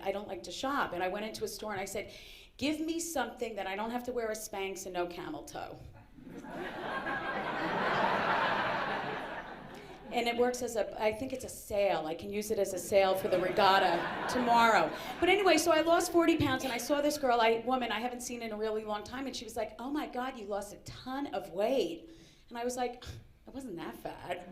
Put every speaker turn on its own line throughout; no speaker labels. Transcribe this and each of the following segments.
I don't like to shop. And I went into a store and I said, give me something that I don't have to wear a Spanx and no camel toe. And it works as I think it's a sale. I can use it as a sale for the regatta tomorrow. But anyway, so I lost 40 pounds and I saw this woman I haven't seen in a really long time, and she was like, oh my God, you lost a ton of weight. And I was like, it wasn't that fat.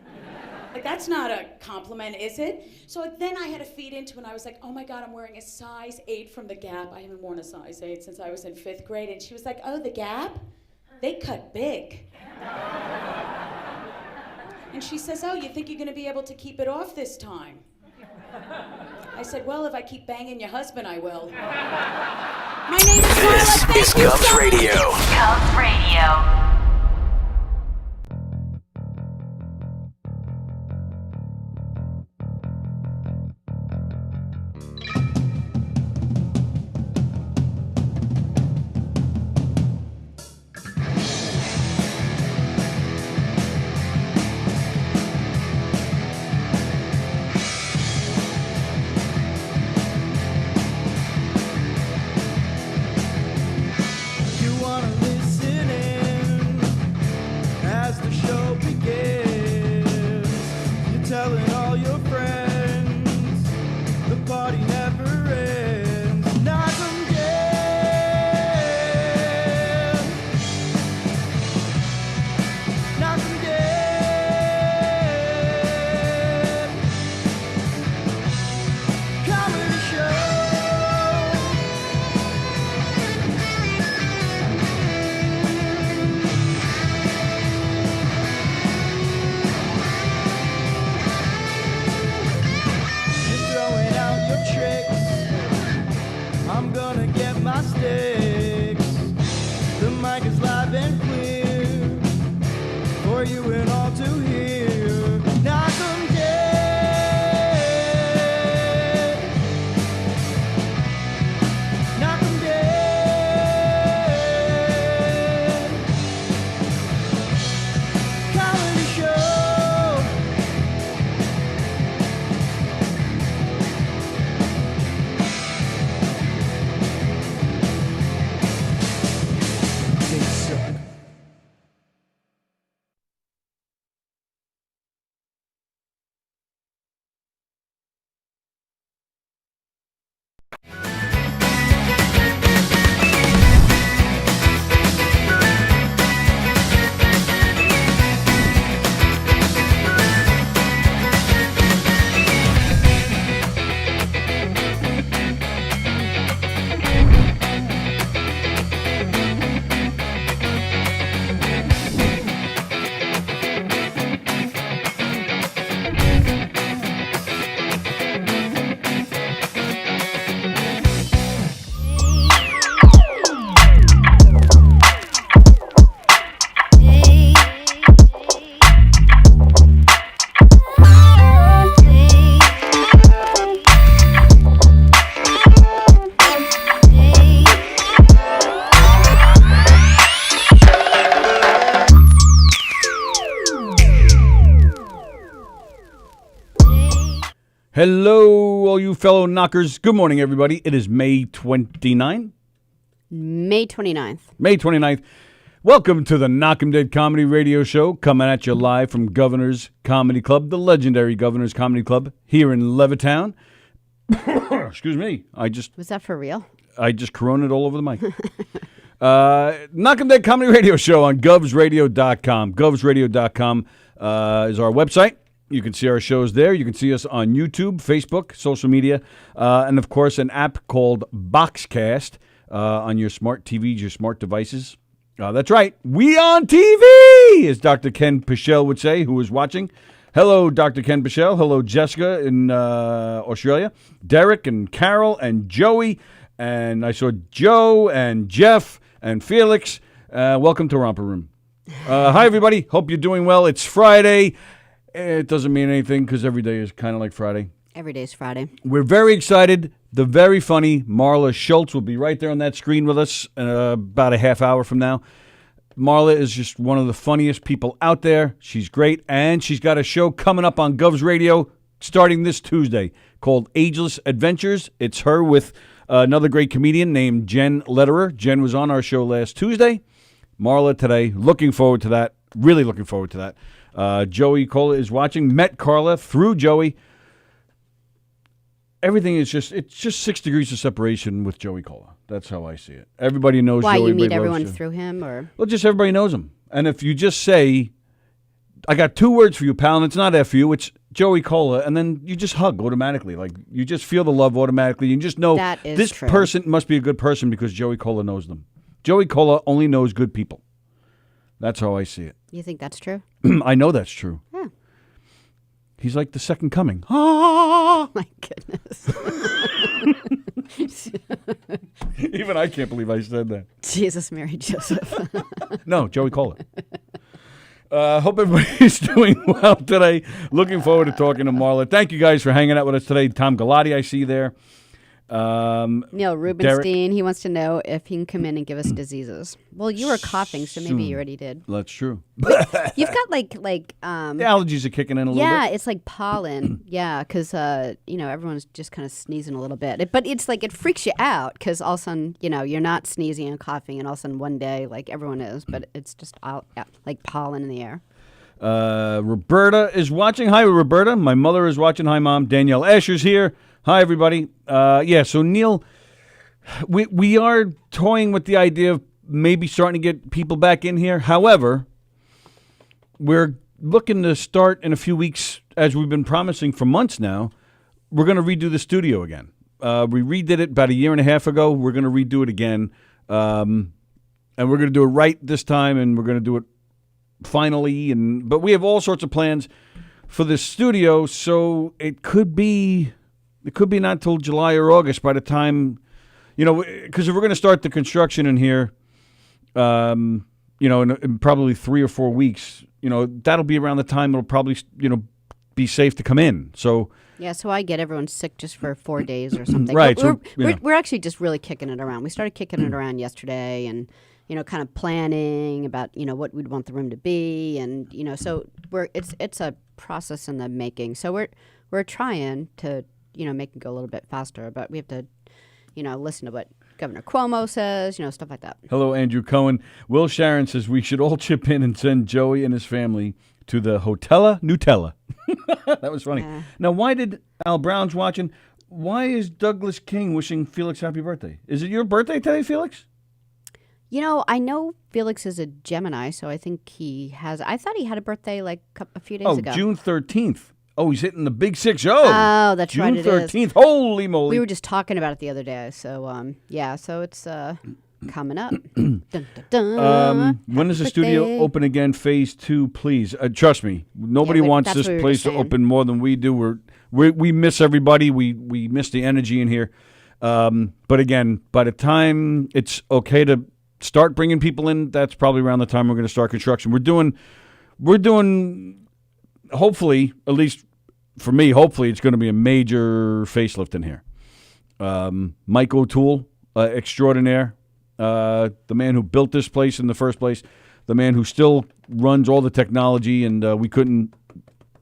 Like, that's not a compliment, is it? So then I had to feed into it, and I was like, oh my God, I'm wearing a size 8 from the Gap. I haven't worn a size 8 since I was in 5th grade. And she was like, oh, the Gap? They cut big. And she says, oh, you think you're gonna be able to keep it off this time? I said, well, if I keep banging your husband, I will. My name is Marla.
This is Gov's Radio.
Gov's Radio.
Hello, all you fellow knockers. Good morning, everybody. It is May 29th.
May 29th.
May 29th. Welcome to the Knockem Dead Comedy Radio Show, coming at you live from Governor's Comedy Club, the legendary Governor's Comedy Club here in Levittown. Excuse me.
Was that for real?
I just coroned all over the mic. Knockem Dead Comedy Radio Show on govsradio.com. Govsradio.com is our website. You can see our shows there. You can see us on YouTube, Facebook, social media, and, of course, an app called Boxcast on your smart TVs, your smart devices. That's right. We on TV, as Dr. Ken Pichelle would say, who is watching. Hello, Dr. Ken Pichelle. Hello, Jessica in Australia. Derek and Carol and Joey. And I saw Joe and Jeff and Felix. Welcome to Romper Room. Hi, everybody. Hope you're doing well. It's Friday. It doesn't mean anything because every day is kind of like Friday.
Every day is Friday.
We're very excited. The very funny Marla Schultz will be right there on that screen with us about a half hour from now. Marla is just one of the funniest people out there. She's great, and she's got a show coming up on Gov's Radio starting this Tuesday called Ageless Adventures. It's her with another great comedian named Jen Lederer. Jen was on our show last Tuesday. Marla today. Looking forward to that. Really looking forward to that. Joey Cola is watching. Met Carla through Joey. Everything is it's just 6 degrees of separation with Joey Cola. That's how I see it. Everybody knows
Why,
Joey.
you meet
Everybody
everyone
loves
through him, or?
Well, just everybody knows him. And if you just say, I got 2 words for you, pal, and it's not F you, it's Joey Cola, and then you just hug automatically. Like, you just feel the love automatically. You just know
That is
this
true.
person must be a good person because Joey Cola knows them. Joey Cola only knows good people. That's how I see it.
You think that's true?
I know that's true.
Yeah.
He's like the second coming. Ah!
My goodness.
Even I can't believe I said that.
Jesus, Mary, Joseph.
No, Joey Cola. Hope everybody's doing well today. Looking forward to talking to Marla. Thank you guys for hanging out with us today. Tom Galati, I see there.
Neil Rubenstein, he wants to know if he can come in and give us diseases. Well, you were coughing, so maybe you already did.
That's true.
You've got the
allergies are kicking in a little bit.
Yeah, it's like pollen. Yeah, because everyone's just kind of sneezing a little bit. But it's like it freaks you out because all of a sudden, you're not sneezing and coughing, and all of a sudden one day, like everyone is, but it's just like pollen in the air.
Roberta is watching. Hi, Roberta. My mother is watching. Hi, Mom. Danielle Asher's here. Hi, everybody. So Neil, we are toying with the idea of maybe starting to get people back in here. However, we're looking to start in a few weeks, as we've been promising for months now. We're going to redo the studio again. We redid it about 1.5 years ago. We're going to redo it again. And we're going to do it right this time, and we're going to do it finally. But we have all sorts of plans for the studio, so it could be not till July or August by the time, because if we're going to start the construction in here, in probably 3 or 4 weeks, that'll be around the time it'll probably, be safe to come in. So
yeah, so I get everyone sick just for 4 days or something.
Right.
But
So,
we're actually just really kicking it around. We started kicking it around yesterday, and kind of planning about what we'd want the room to be, and so it's a process in the making. So we're trying to make it go a little bit faster, but we have to listen to what Governor Cuomo says, stuff like that.
Hello, Andrew Cohen. Will Sharon says we should all chip in and send Joey and his family to the Hotella Nutella. That was funny. Now, why did Al Brown's watching? Why is Douglas King wishing Felix happy birthday? Is it your birthday today, Felix?
I know Felix is a Gemini, so I think he has. I thought he had a birthday like a few days ago.
June 13th. Oh, he's hitting the big 6-0.
Oh, that's
June
right, it is.
June 13th. Holy moly.
We were just talking about it the other day. So, so it's coming up. Dun, dun, dun.
When does the studio open again? Phase 2, please. Trust me, nobody wants this place to open more than we do. We miss everybody. We miss the energy in here. But again, by the time it's okay to start bringing people in, that's probably around the time we're going to start construction. We're doing. Hopefully, at least for me, hopefully it's going to be a major facelift in here. Mike O'Toole, extraordinaire, the man who built this place in the first place, the man who still runs all the technology, and we couldn't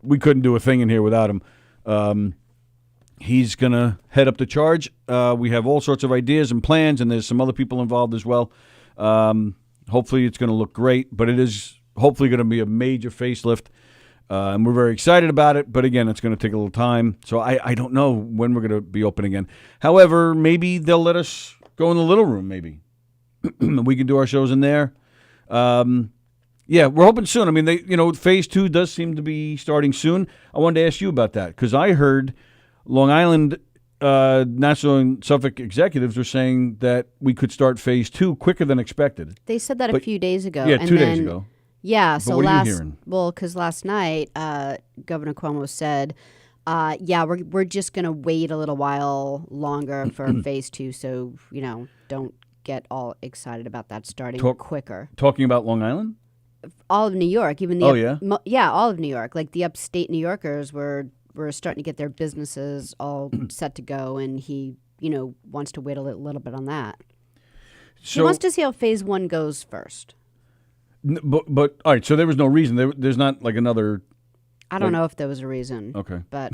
do a thing in here without him. He's going to head up the charge. We have all sorts of ideas and plans, and there's some other people involved as well. Hopefully it's going to look great, but it is hopefully going to be a major facelift. And we're very excited about it, but again, it's going to take a little time. So I don't know when we're going to be open again. However, maybe they'll let us go in the little room, maybe. We can do our shows in there. Yeah, we're hoping soon. I mean, phase 2 does seem to be starting soon. I wanted to ask you about that because I heard Long Island, Nassau and Suffolk executives are saying that we could start phase 2 quicker than expected.
They said that a few days ago.
Yeah, 2 days ago.
Yeah,
but
so
what are you hearing?
Because last night, Governor Cuomo said, we're just going to wait a little while longer for phase 2, so, don't get all excited about that starting quicker.
Talking about Long Island?
All of New York, even the all of New York. Like the upstate New Yorkers were starting to get their businesses all set to go, and he, wants to wait a little bit on that. So, he wants to see how phase 1 goes first.
But all right, so there was no reason. There's not like another
I don't know if there was a reason.
Okay.
But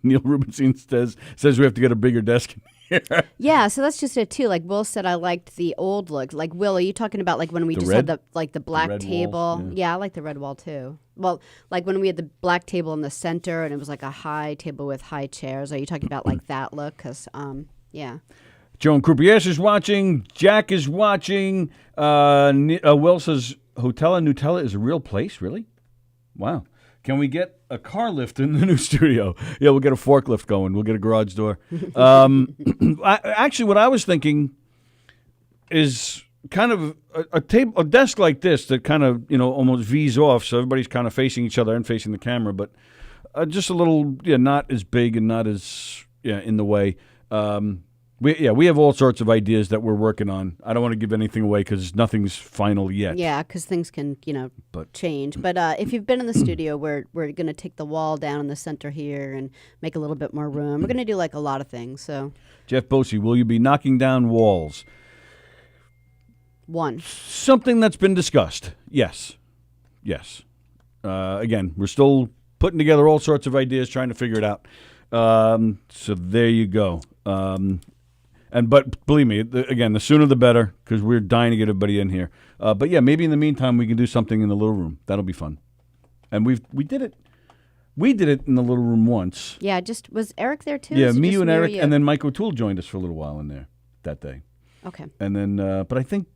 Neil Rubenstein says we have to get a bigger desk in here.
yeah, so that's just it too. Like Will said, I liked the old look. Like Will, are you talking about like when we just had the black
red
table?
walls,
Yeah, I like the red wall too. Well, like when we had the black table in the center and it was like a high table with high chairs. Are you talking about like that look? Because yeah.
Joan Croupiers is watching. Jack is watching. Will says Hotella Nutella is a real place. Really? Wow. Can we get a car lift in the new studio? Yeah, we'll get a forklift going. We'll get a garage door. Actually, what I was thinking is kind of a desk like this that kind of, almost V's off, so everybody's kind of facing each other and facing the camera, but just a little, not as big and not as, in the way. We have all sorts of ideas that we're working on. I don't want to give anything away because nothing's final yet.
Yeah, because things can, change. But if you've been in the studio, we're going to take the wall down in the center here and make a little bit more room. We're going to do like a lot of things. So,
Jeff Bosey, will you be knocking down walls?
One.
Something that's been discussed. Yes. Again, we're still putting together all sorts of ideas, trying to figure it out. So there you go. But believe me, again, the sooner the better, because we're dying to get everybody in here. But yeah, maybe in the meantime we can do something in the little room. That'll be fun. And we did it. We did it in the little room once.
Yeah, was Eric there too?
Yeah, me, you, and Eric, and then Mike O'Toole joined us for a little while in there that day.
Okay.
And then, but I think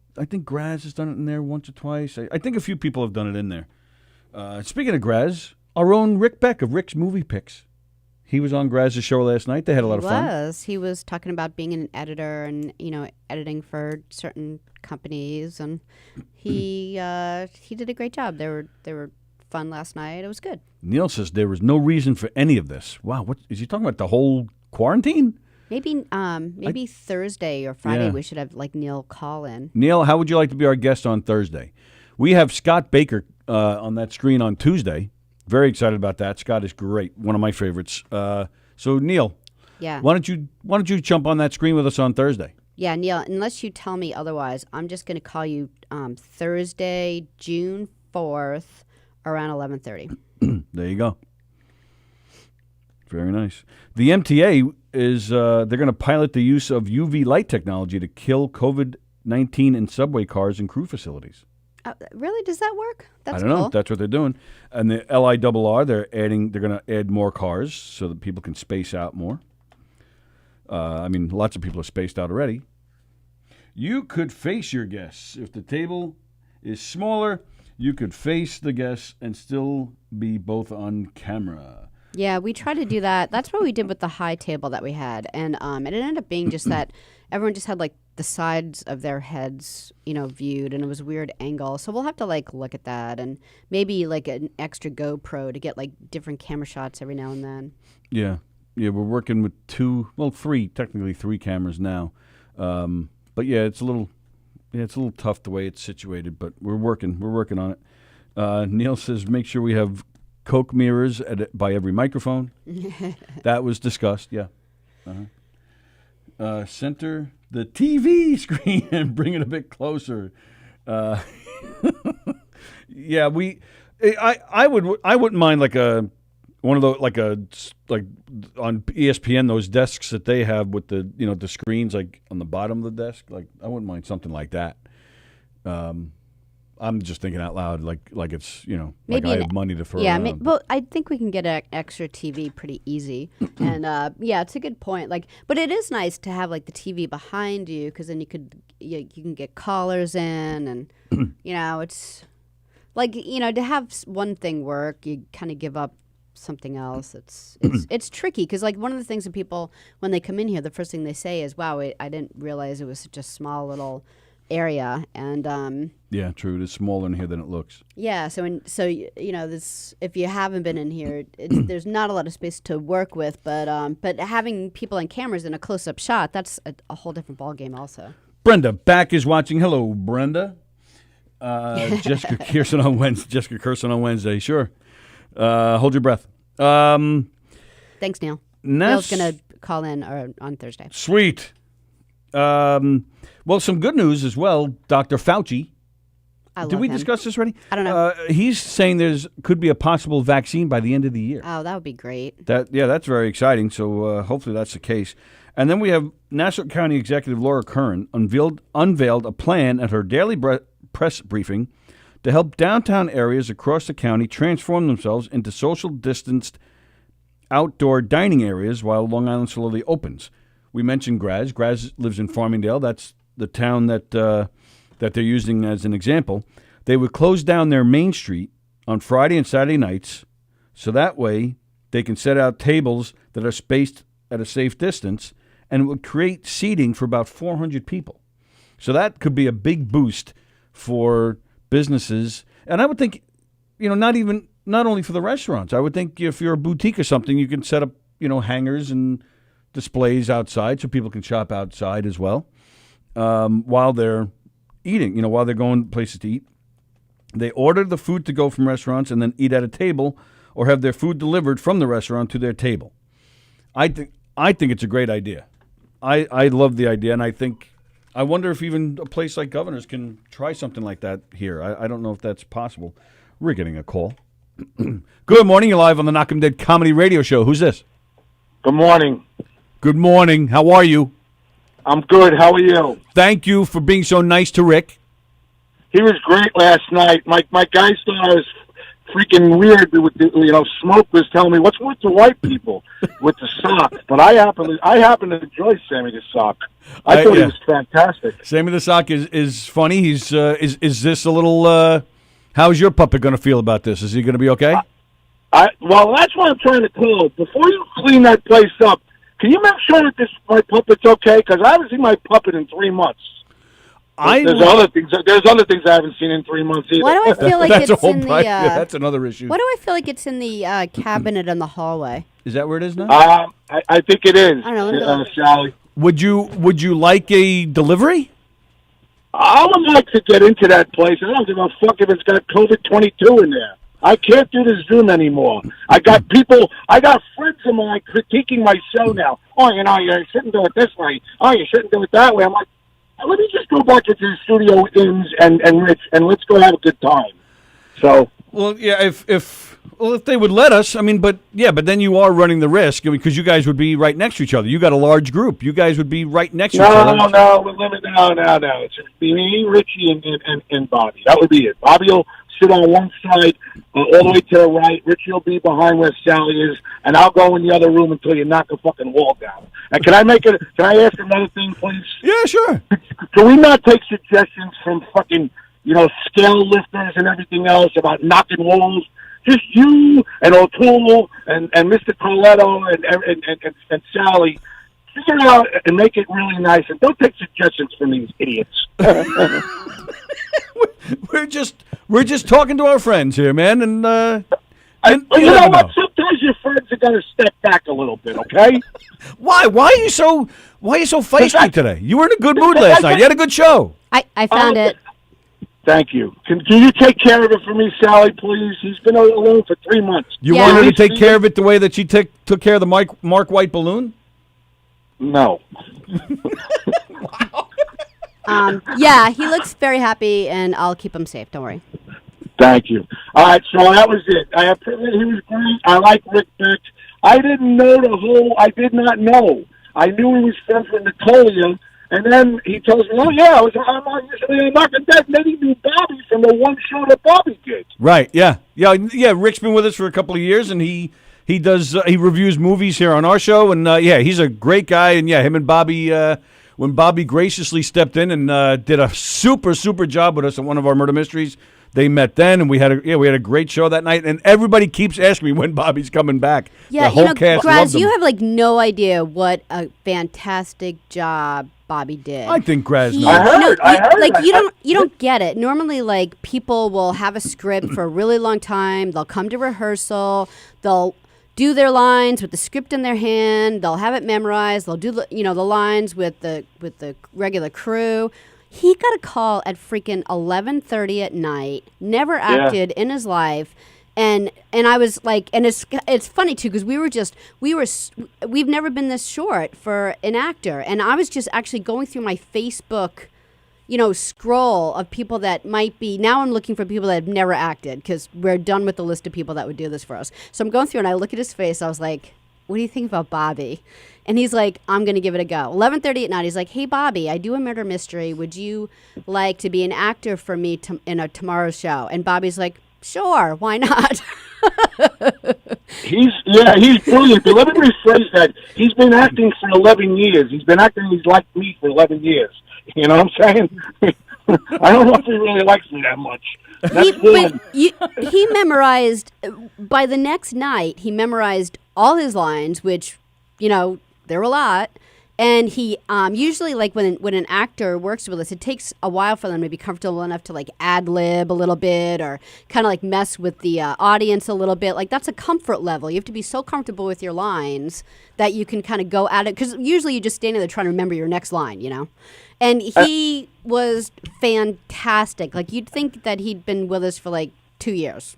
Graz has done it in there once or twice. I think a few people have done it in there. Speaking of Graz, our own Rick Beck of Rick's Movie Picks. He was on Graz's show last night. They had a lot of fun.
He was talking about being an editor and, editing for certain companies, and he did a great job. They were fun last night. It was good.
Neil says there was no reason for any of this. Wow, what is he talking about? The whole quarantine?
Maybe Thursday or Friday we should have like Neil call in.
Neil, how would you like to be our guest on Thursday? We have Scott Baker on that screen on Tuesday. Very excited about that. Scott is great, one of my favorites. So Neil, why don't you jump on that screen with us on Thursday?
Yeah, Neil. Unless you tell me otherwise, I'm just going to call you Thursday, June 4th, around 11:30.
There you go. Very nice. The MTA is they're going to pilot the use of UV light technology to kill COVID-19 in subway cars and crew facilities.
Really? Does that work? That's
I don't know.
Cool.
That's what they're doing. And the LIRR, they're going to add more cars so that people can space out more. Lots of people are spaced out already. You could face your guests. If the table is smaller, you could face the guests and still be both on camera.
Yeah, we tried to do that. That's what we did with the high table that we had. And it ended up being just that everyone just had like the sides of their heads, viewed, and it was a weird angle. So we'll have to like look at that and maybe like an extra GoPro to get like different camera shots every now and then. Yeah, we're working with technically three cameras now. But yeah, it's a little tough the way it's situated, but we're working on it. Neil says make sure we have Coke mirrors by every microphone. That was discussed, yeah. Center the TV screen and bring it a bit closer. Yeah, I wouldn't mind like one of those like on ESPN those desks that they have with the the screens like on the bottom of the desk. Like I wouldn't mind something like that. I'm just thinking out loud, like it's maybe like I have money to throw around. Yeah, well, I think we can get an extra TV pretty easy, and it's a good point. But it is nice to have like the TV behind you because then you can get callers in, and it's like to have one thing work, you kind of give up something else. It's tricky because like one of the things that people when they come in here, the first thing they say is, "Wow, I didn't realize it was such a small little area," and yeah, true. It is smaller in here than it looks. Yeah, so this if you haven't been in here, there's not a lot of space to work with, but having people on cameras in a close-up shot, that's a whole different ballgame also. Brenda Back is watching. Hello, Brenda. Jessica Kirsten on Wednesday. Sure. Hold your breath. Thanks, Neil. Neil's going to call in on Thursday. Sweet. Well, some good news as well. Dr. Fauci I
Did
love
we
him.
discuss this already?
I don't know.
He's saying could be a possible vaccine by the end of the year.
Oh, that would be great.
That's very exciting. So hopefully that's the case. And then we have Nassau County Executive Laura Curran unveiled a plan at her daily press briefing to help downtown areas across the county transform themselves into social distanced outdoor dining areas while Long Island slowly opens. We mentioned Graz. Graz lives in Farmingdale. That's the town that they're using as an example. They would close down their main street on Friday and Saturday nights, so that way they can set out tables that are spaced at a safe distance, and it would create seating for about 400 people. So that could be a big boost for businesses. And I would think, not only for the restaurants, I would think if you're a boutique or something, you can set up, hangers and displays outside so people can shop outside as well. While they're eating, while they're going places to eat. They order the food to go from restaurants and then eat at a table or have their food delivered from the restaurant to their table. I think it's a great idea. I love the idea, and I wonder if even a place like Governor's can try something like that here. I don't know if that's possible. We're getting a call. Good morning. You're live on the Knockem Dead Comedy Radio Show. Who's this?
Good morning.
Good morning. How are you?
I'm good. How are you?
Thank you for being so nice to Rick.
He was great last night. My guys thought I was freaking weird. Smoke was telling me what's with the white people with the sock. But I happen to enjoy Sammy the Sock. I thought he was fantastic.
Sammy the Sock is funny. He's is this a little? How's your puppet going to feel about this? Is he going to be okay?
Well, that's what I'm trying to call. Before you clean that place up, can you make sure that my puppet's okay? Because I haven't seen my puppet in 3 months. There's other things I haven't seen in 3 months either.
Why do I feel like
that's
it's in the?
That's another issue.
Why do I feel like it's in the cabinet in the hallway?
Is that where it is now?
I think it is.
I don't know.
Sallie.
Would you like a delivery?
I would like to get into that place. I don't give a fuck if it's got COVID-22 in there. I can't do this Zoom anymore. I got friends of mine critiquing my show now. Oh, you shouldn't do it this way. Oh, you shouldn't do it that way. I'm like, let me just go back into the studio with Inns and Rich, and let's go have a good time. So.
Well, yeah, if they would let us, but then you are running the risk because you guys would be right next to each other. You got a large group. You guys would be right next to each other.
No. It's just me, Richie, and Bobby. That would be it. Bobby will sit on one side, all the way to the right. Richie will be behind where Sallie is, and I'll go in the other room until you knock the fucking wall down. And can I ask another thing, please?
Yeah, sure.
Can we not take suggestions from fucking, scale lifters and everything else about knocking walls? Just you and O'Toole and Mr. Coletto and Sallie. Figure it out and make it really nice. And don't take suggestions from these idiots.
We're just talking to our friends here, man, and
you know what? Sometimes your friends are gonna step back a little bit, okay?
Why are you so feisty today? You were in a good mood last night. You had a good show.
I found it.
Thank you. Can you take care of it for me, Sallie, please? He's been alone for 3 months.
You want her to take care of it the way that she took care of the Mark White balloon?
No.
Yeah, he looks very happy, and I'll keep him safe. Don't worry.
Thank you. All right, so that was it. He was great. I like Rick Beck. I didn't know I did not know. I knew he was friends with Napoleon, and then he tells me, oh, yeah, I'm usually not dead. And then he knew Bobby from the one show that Bobby did.
Right, yeah. Rick's been with us for a couple of years, and he reviews movies here on our show, and he's a great guy, and him and Bobby, when Bobby graciously stepped in and did a super job with us on one of our murder mysteries, they met then, and we had a great show that night, and everybody keeps asking me when Bobby's coming back.
Yeah,
the whole cast
Graz,
loved him.
you have no idea what a fantastic job Bobby did.
I think Graz knows.
I heard.
You don't get it. Normally, people will have a script for a really long time. They'll come to rehearsal. They'll do their lines with the script in their hand. They'll have it memorized. They'll do the lines with the regular crew. He got a call at freaking 11:30 at night. Never acted in his life. And I was like, and it's funny too because we've never been this short for an actor, and I was just actually going through my Facebook, scroll of people that might be, now I'm looking for people that have never acted because we're done with the list of people that would do this for us. So I'm going through and I look at his face. I was like, what do you think about Bobby? And he's like, I'm going to give it a go. 11:30 at night, he's like, hey, Bobby, I do a murder mystery. Would you like to be an actor for me in a tomorrow's show? And Bobby's like, sure, why not?
He's brilliant. But let me rephrase that. He's been acting for 11 years. He's been acting he's like me for 11 years. You know what I'm saying? I don't know if he really likes me that much.
He memorized, by the next night, he memorized all his lines, which, there were a lot. And he usually, like when an actor works with us, it takes a while for them to be comfortable enough to like ad lib a little bit or kind of like mess with the audience a little bit. Like that's a comfort level. You have to be so comfortable with your lines that you can kind of go at it. Because usually you're just standing there trying to remember your next line, And he was fantastic. Like you'd think that he'd been with us for like 2 years.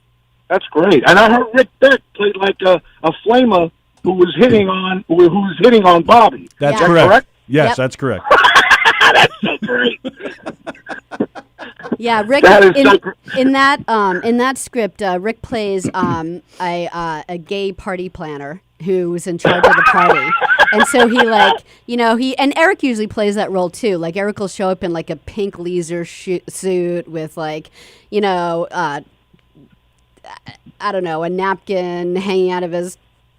That's great. And I heard Rick Beck played like a flamer who was hitting on Bobby.
That's
Yeah.
correct. Yes,
Yep.
That's correct.
That's so great.
Yeah, Rick.
That is so great.
In that script, Rick plays a gay party planner who's in charge of the party, and so he and Eric usually plays that role too. Like Eric will show up in like a pink leisure suit with like, I don't know, a napkin hanging out of his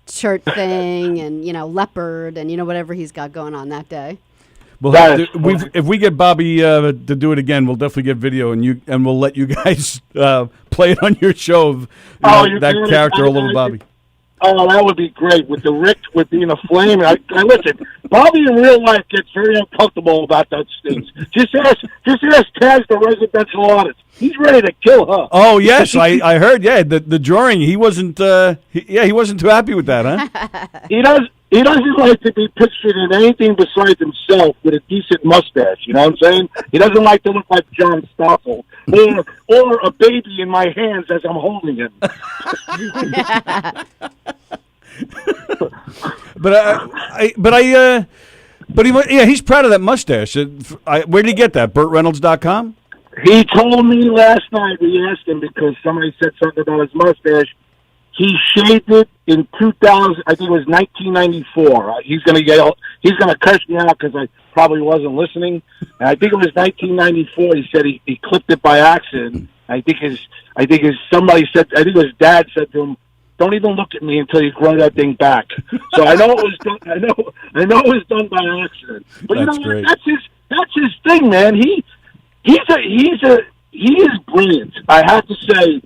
shirt thing and leopard and whatever he's got going on that day.
Well, if we get Bobby to do it again, we'll definitely get video and we'll let you guys play it on your show of that character, a little Bobby.
Oh, that would be great with the Rick with being a flame. I listen. Bobby in real life gets very uncomfortable about those things. Just ask Taz, the residential artist. He's ready to kill her.
Oh yes, I heard. Yeah, the drawing. He wasn't. He wasn't too happy with that, huh?
He doesn't like to be pictured in anything besides himself with a decent mustache. You know what I'm saying? He doesn't like to look like John Stoffel or a baby in my hands as I'm holding him.
He's proud of that mustache. Where did he get that? BurtReynolds.com?
He told me last night, we asked him because somebody said something about his mustache. He shaved it in 2000, I think it was 1994. He's going to curse me out because I probably wasn't listening. And I think it was 1994. He said he clipped it by accident. I think his dad said to him, "Don't even look at me until you grow that thing back." So I know it was done. I know it was done by accident. But
that's great.
That's his thing, man. He is brilliant. I have to say,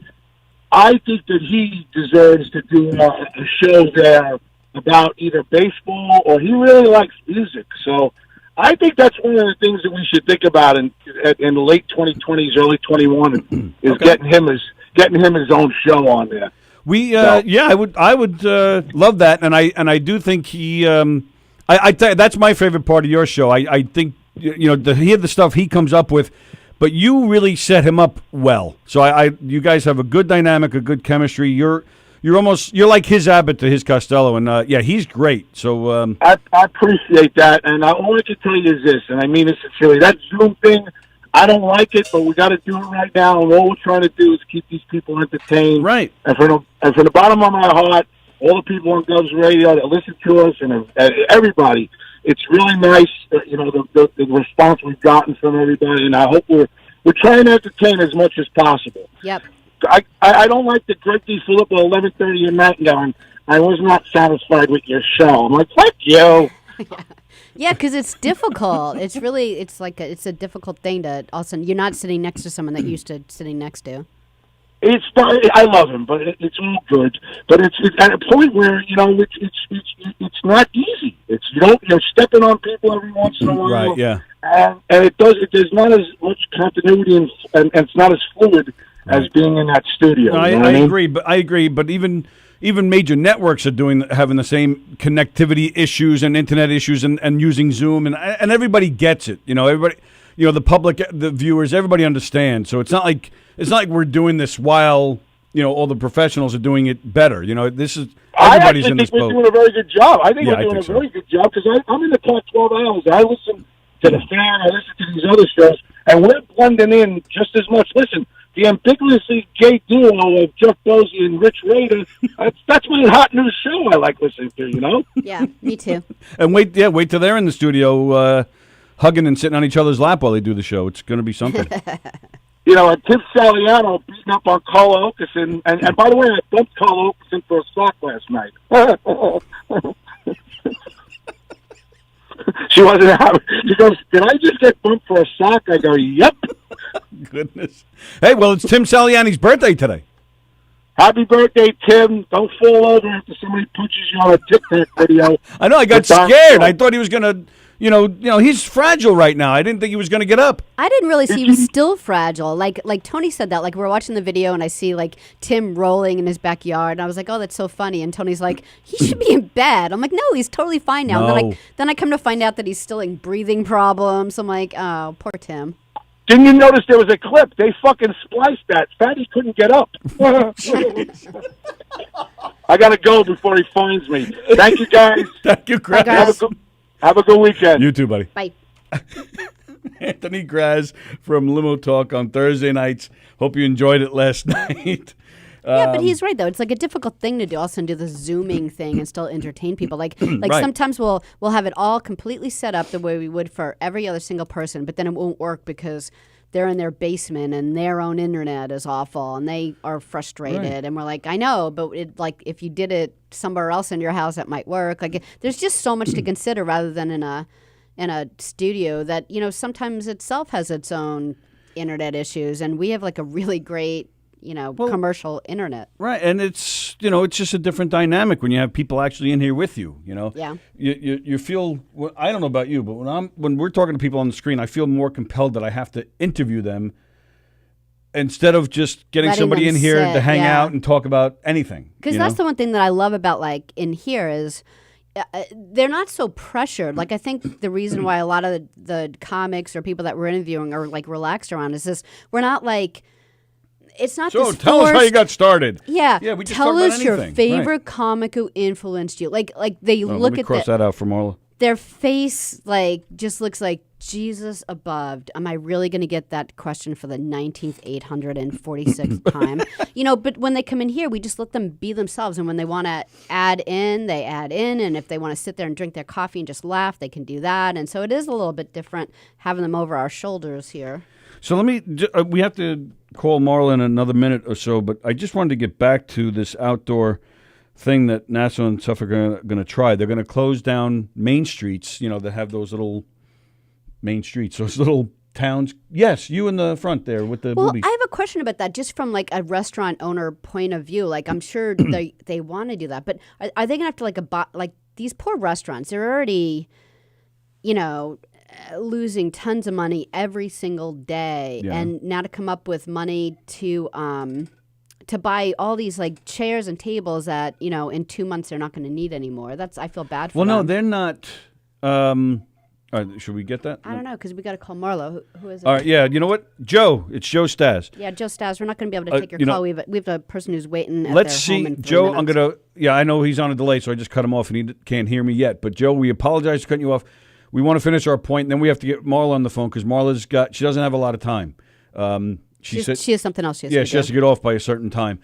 I think that he deserves to do a show there about either baseball or he really likes music. So I think that's one of the things that we should think about in the late 2020s, early 21, is getting him his own show on there.
I would love that, and I do think he. I tell you, that's my favorite part of your show. I think to hear the stuff he comes up with. But you really set him up well. So you guys have a good dynamic, a good chemistry. You're like his Abbott to his Costello, and he's great. So
I appreciate that, and all I can tell you is this, and I mean this sincerely: that Zoom thing, I don't like it, but we got to do it right now. And all we're trying to do is keep these people entertained.
Right.
And from the bottom of my heart, all the people on Gov's Radio that listen to us and everybody. It's really nice, the response we've gotten from everybody, and I hope we're trying to entertain as much as possible.
Yep.
I don't like the Greg D. Filippo 11:30 at night going, I was not satisfied with your show. I'm like, fuck you.
Yeah, because it's difficult. It's a difficult thing to also, you're not sitting next to someone that you're used to sitting next to.
I love him, but it's all good. But it's at a point where it's not easy. You're stepping on people every once in a while.
Right. Yeah.
And there's not as much continuity and it's not as fluid as being in that studio.
No, I agree. But even major networks are having the same connectivity issues and internet issues and using Zoom and everybody gets it. Everybody. The public, the viewers, everybody understands. So it's not like we're doing this while all the professionals are doing it better. This is everybody's in this boat.
I think we're doing a very good job. I think we're doing a very good job because I'm in the top 12 hours. I listen to the Fan. I listen to these other shows. and we're blending in just as much. Listen, the ambiguously gay duo of Jeff Bosie and Rich Rader, that's my hot new show I like listening to, you know?
Yeah, me too.
And wait till they're in the studio hugging and sitting on each other's lap while they do the show. It's going to be something.
You know, and Tim Saliano beating up on Carla Okerson. And by the way, I bumped Carla Okerson for a sock last night. She wasn't happy. She goes, did I just get bumped for a sock? I go, yep.
Goodness. Hey, well, it's Tim Saliani's birthday today.
Happy birthday, Tim. Don't fall over after somebody punches you on a TikTok video.
I know, I got scared. I thought he was going to, he's fragile right now. I didn't think he was going to get up.
I didn't really see he was still fragile. Like Tony said that. Like, we're watching the video and I see like Tim rolling in his backyard, and I was like, "Oh, that's so funny." And Tony's like, "He should be in bed." I'm like, "No, he's totally fine now."
No.
And then I come to find out that he's still in breathing problems. I'm like, "Oh, poor Tim."
Didn't you notice there was a clip? They fucking spliced that. Fatty couldn't get up. I got to go before he finds me. Thank you, guys.
Thank you, Graz.
Have a good weekend.
You too, buddy.
Bye.
Anthony Graz from Limo Talk on Thursday nights. Hope you enjoyed it last night.
Yeah, but he's right though. It's like a difficult thing to do. Also, do the zooming thing and still entertain people. Like
Right.
sometimes we'll have it all completely set up the way we would for every other single person, but then it won't work because they're in their basement and their own internet is awful and they are frustrated.
Right.
And we're like, I know, but if you did it somewhere else in your house, that might work. Like, there's just so much to consider rather than in a studio that sometimes itself has its own internet issues, and we have like a really great commercial internet.
Right, and it's it's just a different dynamic when you have people actually in here with you.
Yeah.
You feel. Well, I don't know about you, but when we're talking to people on the screen, I feel more compelled that I have to interview them instead of just getting
Letting
somebody
them
in here
sit,
to hang
yeah.
out and talk about anything.
Because that's the one thing that I love about like in here is they're not so pressured. Like, I think the reason why a lot of the comics or people that we're interviewing are like relaxed around is this: we're not like. It's not
So
this
tell us how
forced-
you got started.
Yeah.
Yeah, we just
tell
talk about
us your
anything.
favorite
Right.
comic who influenced you. Like they
Oh,
look
let me
at
cross that out for Marla.
their face, like just looks like Jesus above. Am I really going to get that question for the 19th 846th time? But when they come in here, we just let them be themselves. And when they want to add in, they add in. And if they want to sit there and drink their coffee and just laugh, they can do that. And so it is a little bit different having them over our shoulders here.
So we have to call Marla in another minute or so, but I just wanted to get back to this outdoor thing that Nassau and Suffolk are going to try. They're going to close down main streets, that have those little main streets, those little towns. Yes, you in the front there with the
Well,
boobies.
I have a question about that, just from like a restaurant owner point of view. Like, I'm sure they want to do that, but are they going to have to like these poor restaurants? They're already, losing tons of money every single day,
Yeah.
and now to come up with money to buy all these like chairs and tables that in 2 months they're not going to need anymore. I feel bad for
Well,
them.
no, they're not. Should we get that?
I don't know, because we got to call Marlo. Who is it?
All right, yeah. You know what, Joe? It's Joe Stas.
Yeah, Joe Stas. We're not going to be able to take your call. We have a person who's waiting at
Let's
their home
see,
in 3
Joe.
minutes.
I'm gonna. Yeah, I know he's on a delay, so I just cut him off, and he can't hear me yet. But Joe, we apologize for cutting you off. We want to finish our point, and then we have to get Marla on the phone because she doesn't have a lot of time. She
has something else. She
has to get off by a certain time.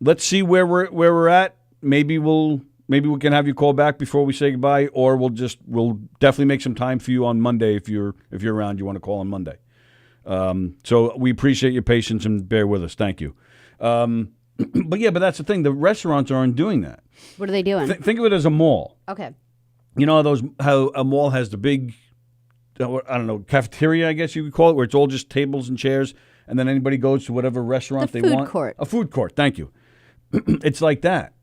Let's see where we're at. Maybe we can have you call back before we say goodbye, or we'll definitely make some time for you on Monday if you're around. You want to call on Monday. So we appreciate your patience and bear with us. Thank you. But that's the thing. The restaurants aren't doing that.
What are they doing?
Think of it as a mall.
Okay.
You know how a mall has the big, I don't know, cafeteria, I guess you could call it, where it's all just tables and chairs, and then anybody goes to whatever restaurant
The
they
food
want.
court.
A food court. Thank you. It's like that.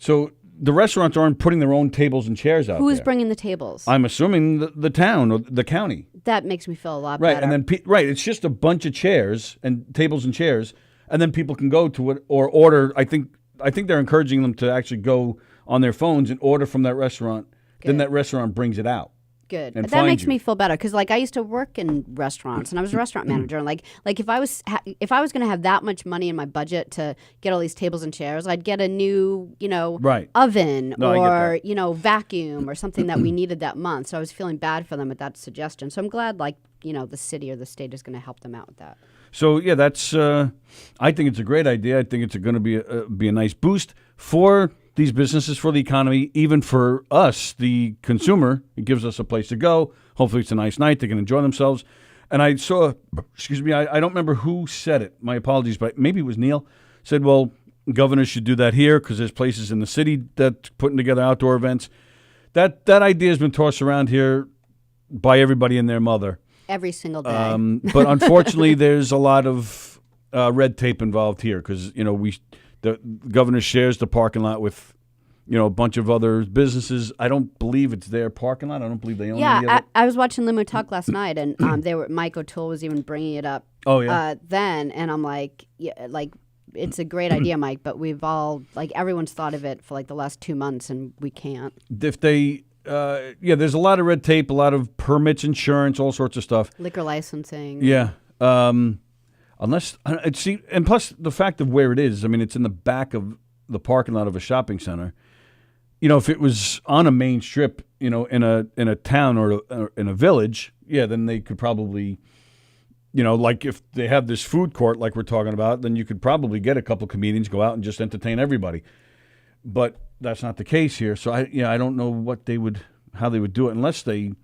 So the restaurants aren't putting their own tables and chairs out
Who's
there.
bringing the tables?
I'm assuming the town or the county.
That makes me feel a lot
Right,
better.
and then it's just a bunch of chairs and tables and chairs, and then people can go to it or order. I think they're encouraging them to actually go on their phones and order from that restaurant. Then that restaurant brings it out.
Good.
and
But that
find
makes
you.
me feel better because, like, I used to work in restaurants and I was a restaurant manager. And like if I was going to have that much money in my budget to get all these tables and chairs, I'd get a new,
Right.
oven
No, I
or
get
vacuum or something that we needed that month. So I was feeling bad for them with that suggestion. So I'm glad, like, the city or the state is going to help them out with that.
So yeah, that's. I think it's a great idea. I think it's going to be a nice boost for these businesses, for the economy, even for us, the consumer. It gives us a place to go. Hopefully, it's a nice night. They can enjoy themselves. And I saw, excuse me, I don't remember who said it. My apologies, but maybe it was Neil. Said, well, governors should do that here because there's places in the city that putting together outdoor events. That idea has been tossed around here by everybody and their mother.
Every single day.
But unfortunately, there's a lot of red tape involved here because the governor shares the parking lot with a bunch of other businesses. I don't believe it's their parking lot. I don't believe they own any of it.
I was watching Limo Talk last night, and Mike O'Toole was even bringing it up.
Oh yeah.
Then, and I'm like, yeah, like it's a great idea, Mike, but we've all everyone's thought of it for like the last 2 months, and we can't.
If they, there's a lot of red tape, a lot of permits, insurance, all sorts of stuff.
Liquor licensing.
Yeah. Unless and plus the fact of where it is. I mean, it's in the back of the parking lot of a shopping center. If it was on a main strip, in a town or in a village, then they could probably, like if they have this food court like we're talking about, then you could probably get a couple comedians, go out and just entertain everybody. But that's not the case here. So I don't know how they would do it unless they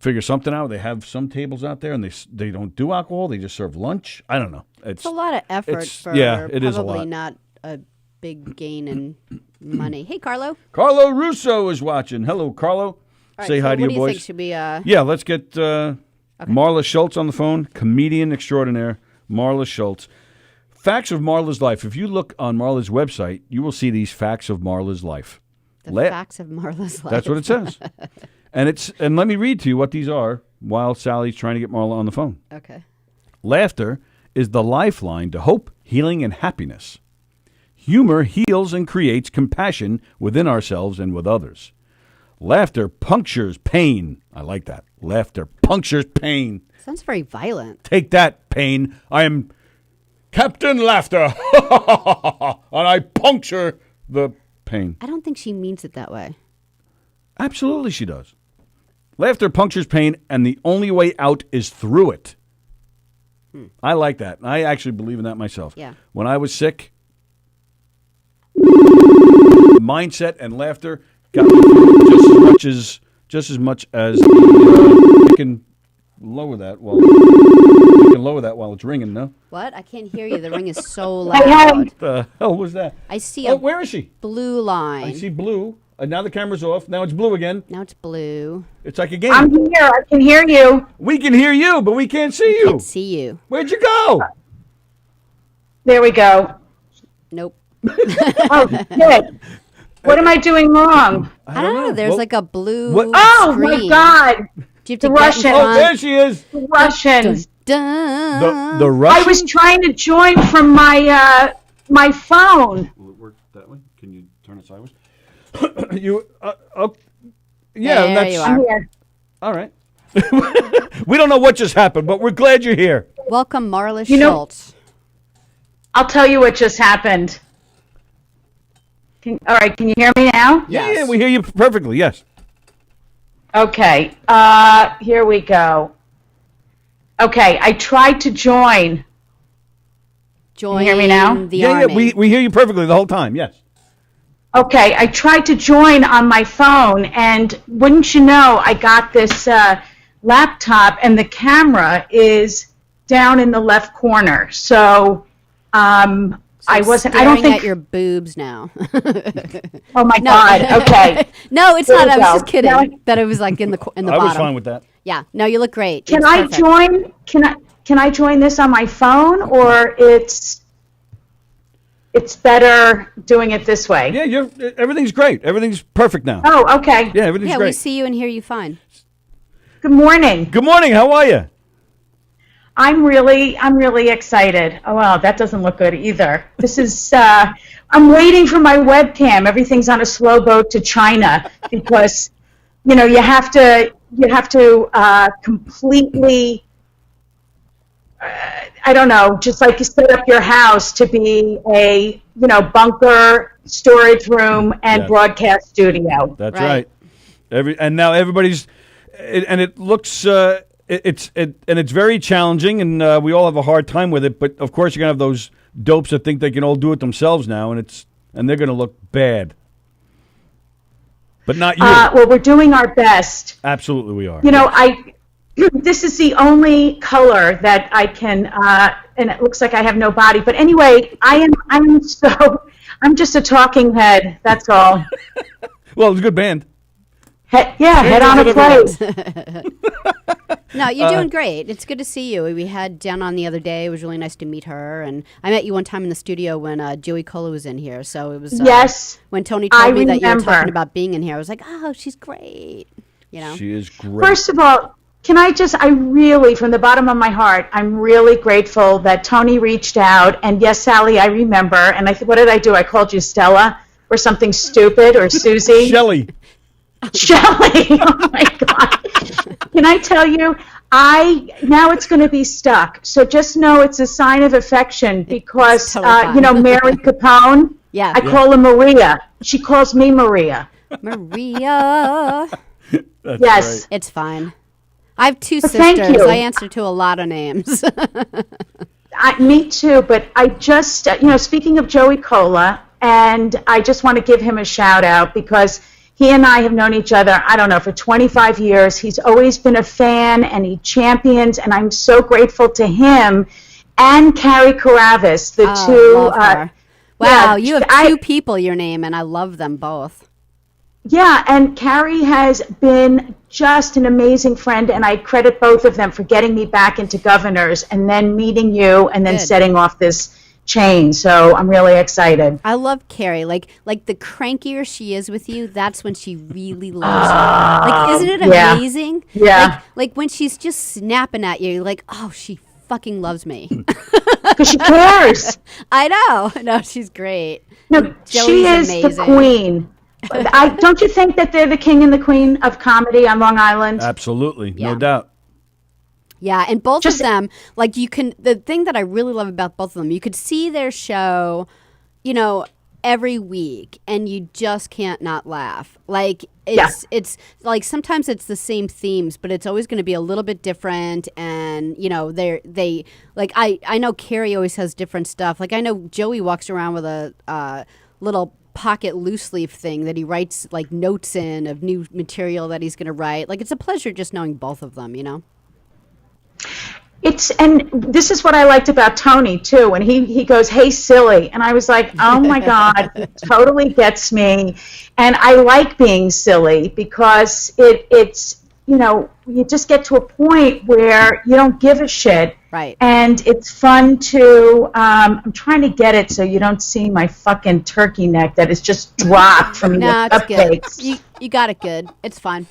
figure something out. They have some tables out there and they don't do alcohol. They just serve lunch. I don't know.
It's a lot of effort for
it is a
probably
lot.
not a big gain in money. Hey, Carlo.
Carlo Russo is watching. Hello, Carlo.
All right,
Say hi to
what
your
do you
boys.
think? Should we?
Yeah, let's get Marla Schultz on the phone, comedian extraordinaire, Marla Schultz. Facts of Marla's life. If you look on Marla's website, you will see these facts of Marla's life.
The facts of Marla's life.
That's what it says. And let me read to you what these are while Sally's trying to get Marla on the phone.
Okay.
Laughter is the lifeline to hope, healing, and happiness. Humor heals and creates compassion within ourselves and with others. Laughter punctures pain. I like that. Laughter punctures pain.
Sounds very violent.
Take that, pain. I am Captain Laughter. And I puncture the pain.
I don't think she means it that way.
Absolutely she does. Laughter punctures pain, and the only way out is through it. I like that. I actually believe in that myself.
Yeah.
When I was sick, mindset and laughter got me through just as much as the. I can lower that while it's ringing. No.
What? I can't hear you. The ring is so loud.
What the hell was that?
I see a
where is she?
blue line.
I see blue. Now the camera's off. Now it's blue again.
Now it's blue.
It's like a game.
I'm here. I can hear you.
We can hear you, but we can't see you.
Can't see you.
Where'd you go?
There we go.
Nope.
Oh, good. What am I doing wrong?
I don't know. There's
Well,
like a blue
Oh,
screen.
my God.
Do you have to
The
get
Russian.
in
Oh,
front?
there she is.
Russians.
Dun.
The
I
Russian.
was trying to join from my my phone.
Will it work that way? Can you turn it sideways? You up? Yeah,
There
that's
you
I'm
are.
here.
all right. We don't know what just happened, but we're glad you're here.
Welcome, Marla
You know-
Schultz.
I'll tell you what just happened. All right, can you hear me now?
Yeah, we hear you perfectly. Yes.
Okay, here we go. Okay, I tried to join.
Join
hear me now?
the
Yeah,
army.
we hear you perfectly the whole time. Yes.
Okay, I tried to join on my phone, and wouldn't you know, I got this laptop, and the camera is down in the left corner. So, I wasn't. I don't
Staring
think.
at your boobs now.
Oh my
No.
God. Okay.
No, it's
There
not.
we
I was
go.
just kidding.
Now I-
That it was like in the
I
bottom.
was fine with that.
Yeah. No, you look great.
Can
It's
I
perfect.
join? Can I join this on my phone, or it's better doing it this way?
Yeah, everything's great. Everything's perfect now.
Oh, okay.
Yeah, everything's
Yeah, we
great.
see you and hear you fine.
Good morning.
Good morning. How are you?
I'm really excited. Oh, wow, that doesn't look good either. This is, I'm waiting for my webcam. Everything's on a slow boat to China because, you have to you have to completely, I don't know, just like you set up your house to be a, bunker, storage room, and
Yes.
broadcast studio.
That's
Right.
right. And now everybody's, and it looks, it's very challenging, and we all have a hard time with it. But of course, you're gonna have those dopes that think they can all do it themselves now, and they're gonna look bad. But not you.
Well, we're doing our best.
Absolutely, we are.
This is the only color that I can, and it looks like I have no body. But anyway, I'm just a talking head. That's all.
Well, it's a good band.
Head on a plate.
No, you're doing great. It's good to see you. We had Jen on the other day. It was really nice to meet her. And I met you one time in the studio when Joey Cola was in here. So it was
Yes.
when Tony told me that you were
remember.
talking about being in here. I was like, oh, she's great.
She is great.
First of all, I really, from the bottom of my heart, I'm really grateful that Tony reached out. And yes, Sallie, I remember. And what did I do? I called you Stella or something stupid, or Susie.
Shelley.
Shelley, oh my God. Can I tell you, now it's going to be stuck. So just know it's a sign of affection because,
totally fine.
Mary Capone,
Yeah.
I call her Maria. She calls me Maria.
Maria.
That's
Yes.
great.
It's fine. I have two
thank
sisters.
you.
I answer to a lot of names.
Me too, but I just, speaking of Joey Cola, and I just want to give him a shout out because he and I have known each other, I don't know, for 25 years. He's always been a fan, and he champions, and I'm so grateful to him and Carrie Karavis, the two.
Love her. Wow,
yeah,
you have two people your name, and I love them both.
Yeah, and Carrie has been just an amazing friend, and I credit both of them for getting me back into Governors and then meeting you and then
Good.
setting off this chain. So I'm really excited.
I love Carrie. Like the crankier she is with you, that's when she really loves you. Like, isn't it
yeah.
amazing?
Yeah.
Like when she's just snapping at you, you're like, oh, she fucking loves me.
Because she cares.
I know. No, she's great.
No, she
Joey's
is
amazing.
the queen. Don't you think that they're the king and the queen of comedy on Long Island?
Absolutely,
Yeah.
no doubt.
Yeah, and both of them, like the thing that I really love about both of them, you could see their show, every week, and you just can't not laugh. Like it's like sometimes it's the same themes, but it's always going to be a little bit different. And they like I know Carrie always has different stuff. Like I know Joey walks around with a little pocket loose leaf thing that he writes like notes in of new material that he's going to write. Like it's a pleasure just knowing both of them.
And this is what I liked about Tony too. When he goes, "Hey, silly," and I was like, "Oh my God, he totally gets me." And I like being silly because it's you just get to a point where you don't give a shit.
Right.
And it's fun to. I'm trying to get it so you don't see my fucking turkey neck that is just dropped from
No,
your
it's good.
cupcakes.
You got it good. It's fine.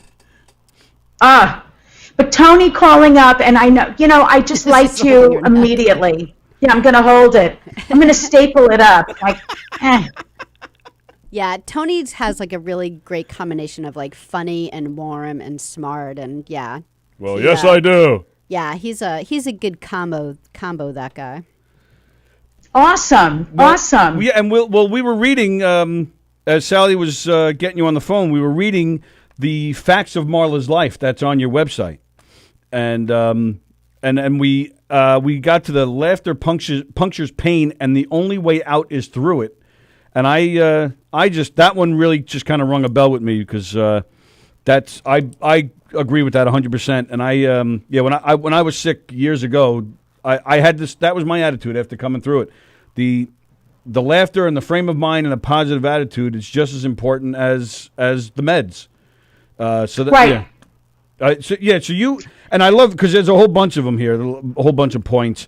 But Tony calling up, and I know, I just
This is
liked
holding
you
your neck.
immediately. Yeah, I'm going to hold it. I'm going to staple it up. Like,
Yeah, Tony has like a really great combination of like funny and warm and smart and yeah.
Well, yes, I do.
Yeah, he's a good combo that guy.
Awesome. Awesome.
Yeah, and we were reading as Sallie was getting you on the phone. We were reading the facts of Marla's life that's on your website, and we got to the laughter punctures pain, and the only way out is through it. And I just that one really just kind of rung a bell with me because that's I agree with that 100%. And when I was sick years ago, I had this. That was my attitude after coming through it. The laughter and the frame of mind and a positive attitude is just as important as the meds. So that
Right.
So you and I love because there's a whole bunch of them here, a whole bunch of points.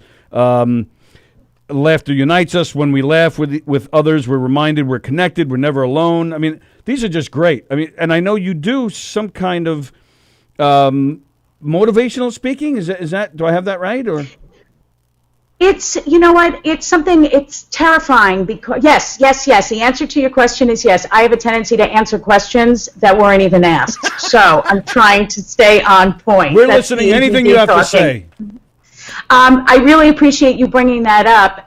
Laughter unites us. When we laugh with others, we're reminded we're connected. We're never alone. I mean, these are just great. I mean, and I know you do some kind of motivational speaking. Is that? Do I have that right? Or
It's, you know what, it's terrifying because, yes. The answer to your question is yes. I have a tendency to answer questions that weren't even asked. So I'm trying to stay on point.
We're
That's
listening.
the
Anything
easy
you have to
talking.
say.
I really appreciate you bringing that up.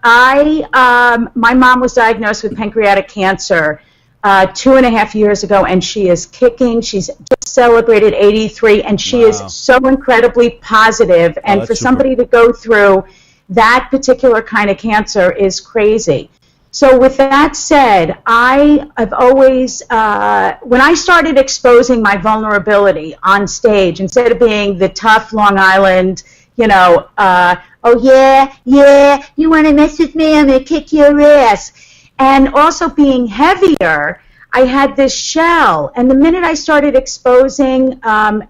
My mom was diagnosed with pancreatic cancer 2.5 years ago, and she is kicking. She's just celebrated 83, and she
Wow.
is so incredibly positive. And
that's
for
super.
somebody to go through that particular kind of cancer is crazy. So with that said, I've always, when I started exposing my vulnerability on stage, instead of being the tough Long Island, oh yeah, you want to mess with me, I'm going to kick your ass. And also being heavier, I had this shell. And the minute I started exposing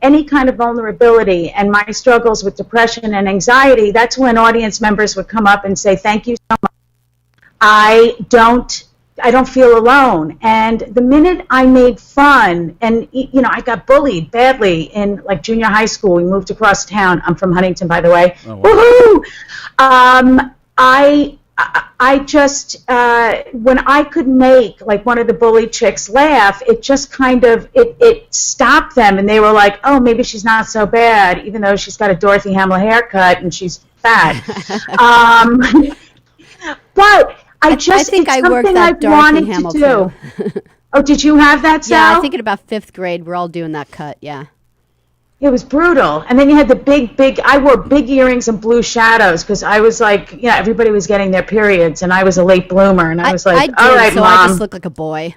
any kind of vulnerability and my struggles with depression and anxiety, that's when audience members would come up and say, thank you so much. I don't feel alone. And the minute I made fun, and I got bullied badly in like junior high school. We moved across town. I'm from Huntington, by the way.
Oh, wow.
Woohoo! I just when I could make like one of the bully chicks laugh, it just kind of it stopped them, and they were like, oh, maybe she's not so bad, even though she's got a Dorothy Hamill haircut and she's fat. But I
think I worked
something
that
I've
Dorothy
wanted
Hamill
to do.
too.
Oh, did you have that, Sal?
Yeah, I think in about 5th grade, we're all doing that cut. Yeah.
It was brutal. And then you had the big, I wore big earrings and blue shadows because I was like, everybody was getting their periods and I was a late bloomer. And I was like,
I did,
all right,
so
Mom.
I just look like a boy.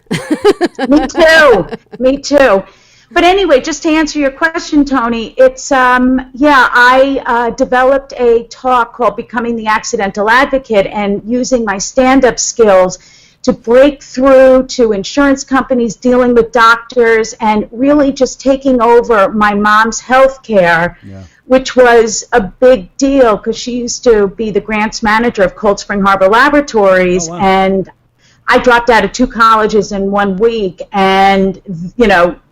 Me too. But anyway, just to answer your question, Tony, it's, I developed a talk called Becoming the Accidental Advocate, and using my stand-up skills to break through to insurance companies, dealing with doctors, and really just taking over my mom's health care, which was a big deal because she used to be the grants manager of Cold Spring Harbor Laboratories.
Oh, wow.
And I dropped out of 2 colleges in 1 week, and,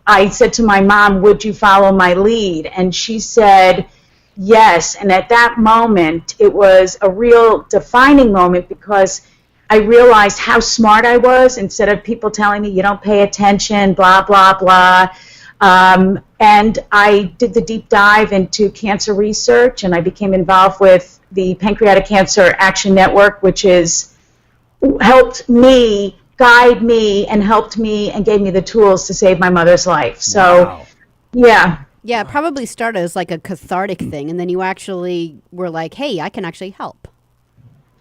I said to my mom, would you follow my lead? And she said, yes. And at that moment, it was a real defining moment because I realized how smart I was instead of people telling me you don't pay attention, blah, blah, blah. And I did the deep dive into cancer research, and I became involved with the Pancreatic Cancer Action Network, which has helped me, guide me, and helped me and gave me the tools to save my mother's life. So,
Wow.
yeah.
Yeah, it probably started as like a cathartic thing, and then you actually were like, hey, I can actually help.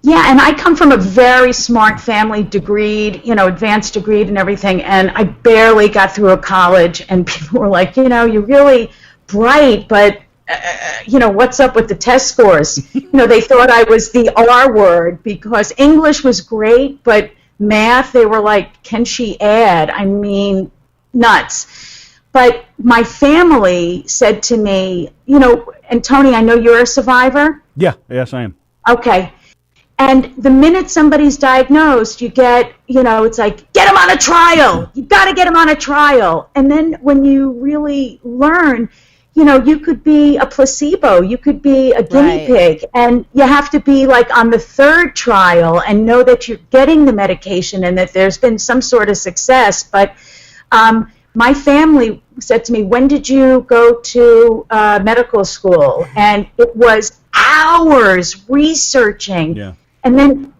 Yeah, and I come from a very smart family, degreed, advanced degreed and everything, and I barely got through a college, and people were like, you're really bright, but, what's up with the test scores? They thought I was the R word because English was great, but math, they were like, can she add? I mean, nuts. But my family said to me, and Tony, I know you're a survivor.
Yeah, yes, I am.
Okay. And the minute somebody's diagnosed, you get, it's like, get them on a trial. You got to get them on a trial. And then when you really learn, you could be a placebo. You could be a guinea pig. And you have to be like on the 3rd trial and know that you're getting the medication and that there's been some sort of success. But my family said to me, when did you go to medical school? And it was hours researching.
Yeah.
And then,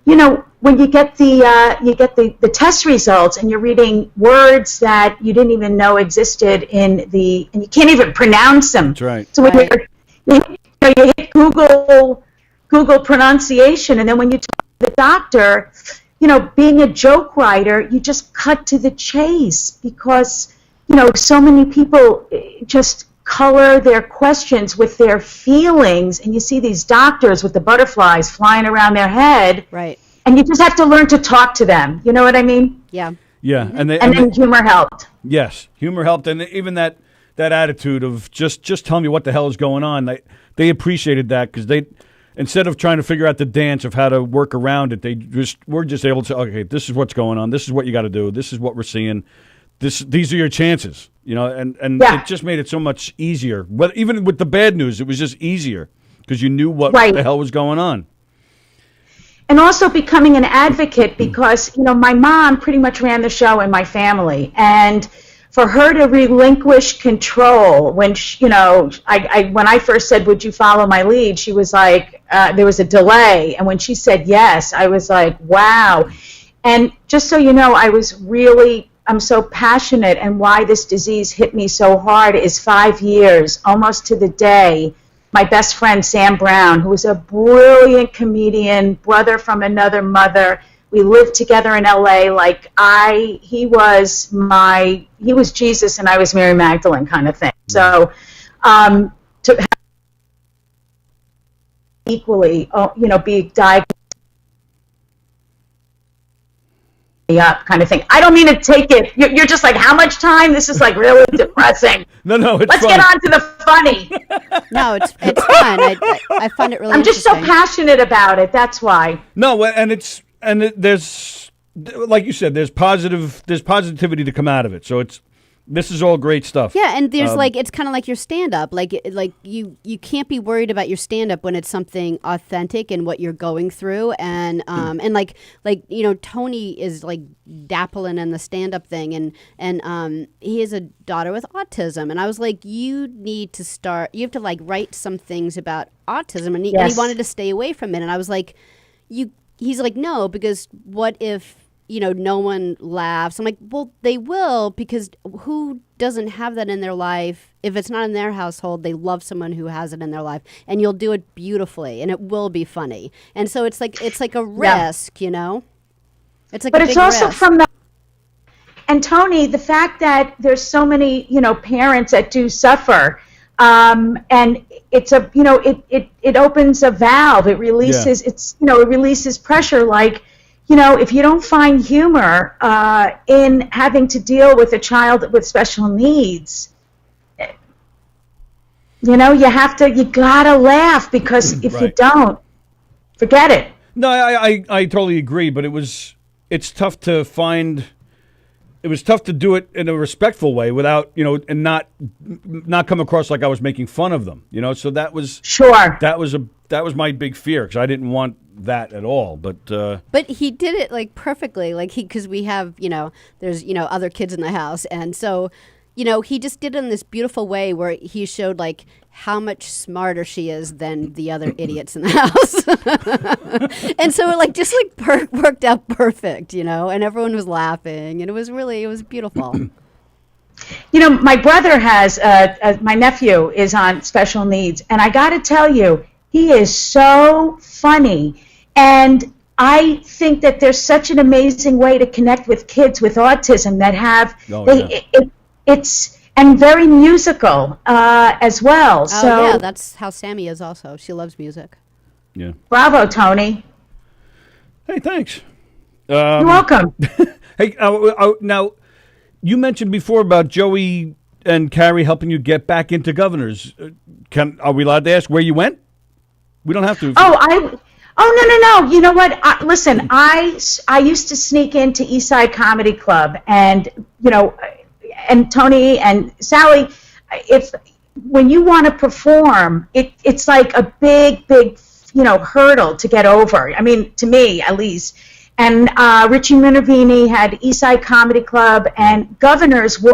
when you get the test results and you're reading words that you didn't even know existed and you can't even pronounce them.
That's right.
So when you hit Google pronunciation, and then when you talk to the doctor, being a joke writer, you just cut to the chase because, so many people just color their questions with their feelings, and you see these doctors with the butterflies flying around their head,
Right.
and you just have to learn to talk to them. You know what I mean?
Yeah.
Yeah, and
then humor helped.
yes, humor helped, and even that attitude of just tell me what the hell is going on. They appreciated that because they, instead of trying to figure out the dance of how to work around it, we're just able to, okay, this is what's going on. This is what you got to do. This is what we're seeing. These are your chances, and it just made it so much easier. But even with the bad news, it was just easier because you knew what the hell was going on.
and also becoming an advocate because, my mom pretty much ran the show in my family. And for her to relinquish control when, when I first said, would you follow my lead? She was like, there was a delay. And when she said yes, I was like, wow. And just so you know, I'm so passionate, and why this disease hit me so hard is 5 years, almost to the day. My best friend, Sam Brown, who was a brilliant comedian, brother from another mother. We lived together in LA. He was Jesus and I was Mary Magdalene kind of thing. So, to have equally, be diagnosed up kind of thing. I don't mean to take it. You're just like, how much time? This is like really depressing.
No, it's
Let's
fun.
get on to the funny.
No, it's fun. I find it really
I'm just so
interesting.
passionate about it. That's why.
No, there's, like you said, there's positivity to come out of it. So this is all great stuff.
Yeah, and there's it's kind of like your stand-up. Like you can't be worried about your stand-up when it's something authentic and what you're going through. And Tony is like dappling in the stand-up thing, and he has a daughter with autism. And I was like, you have to like write some things about autism, and he wanted to stay away from it. And I was like, he's like, no, because what if no one laughs? I'm like, well, they will, because who doesn't have that in their life? If it's not in their household, they love someone who has it in their life, and you'll do it beautifully, and it will be funny. And so it's like a risk, It's like,
but
a
it's
big
also
risk.
from the. And Tony, the fact that there's so many, parents that do suffer, and it's it opens a valve. It releases it releases pressure. Like, if you don't find humor in having to deal with a child with special needs, you gotta laugh, because if you don't, forget it.
No, I totally agree, but it's tough to find. It was tough to do it in a respectful way without, and not come across like I was making fun of them, So that was
Sure.
that was my big fear, because I didn't want that at all. But
he did it like perfectly, because we have, there's, other kids in the house. And so, he just did it in this beautiful way where he showed like how much smarter she is than the other idiots in the house. And so it just worked out perfect, and everyone was laughing, and it was beautiful.
My brother has, my nephew is on special needs, and I got to tell you, he is so funny. And I think that there's such an amazing way to connect with kids with autism that have, it's, and very musical as well. So
yeah, that's how Sammy is also. She loves music.
yeah.
Bravo, Tony.
Hey, thanks.
You're welcome.
Hey, now you mentioned before about Joey and Carrie helping you get back into Governors. Are we allowed to ask where you went? We don't have to.
No. You know what? Listen, I used to sneak into Eastside Comedy Club, and and Tony and Sallie, when you want to perform, it's like a big hurdle to get over. I mean, to me at least. And Richie Minervini had Eastside Comedy Club, and Governors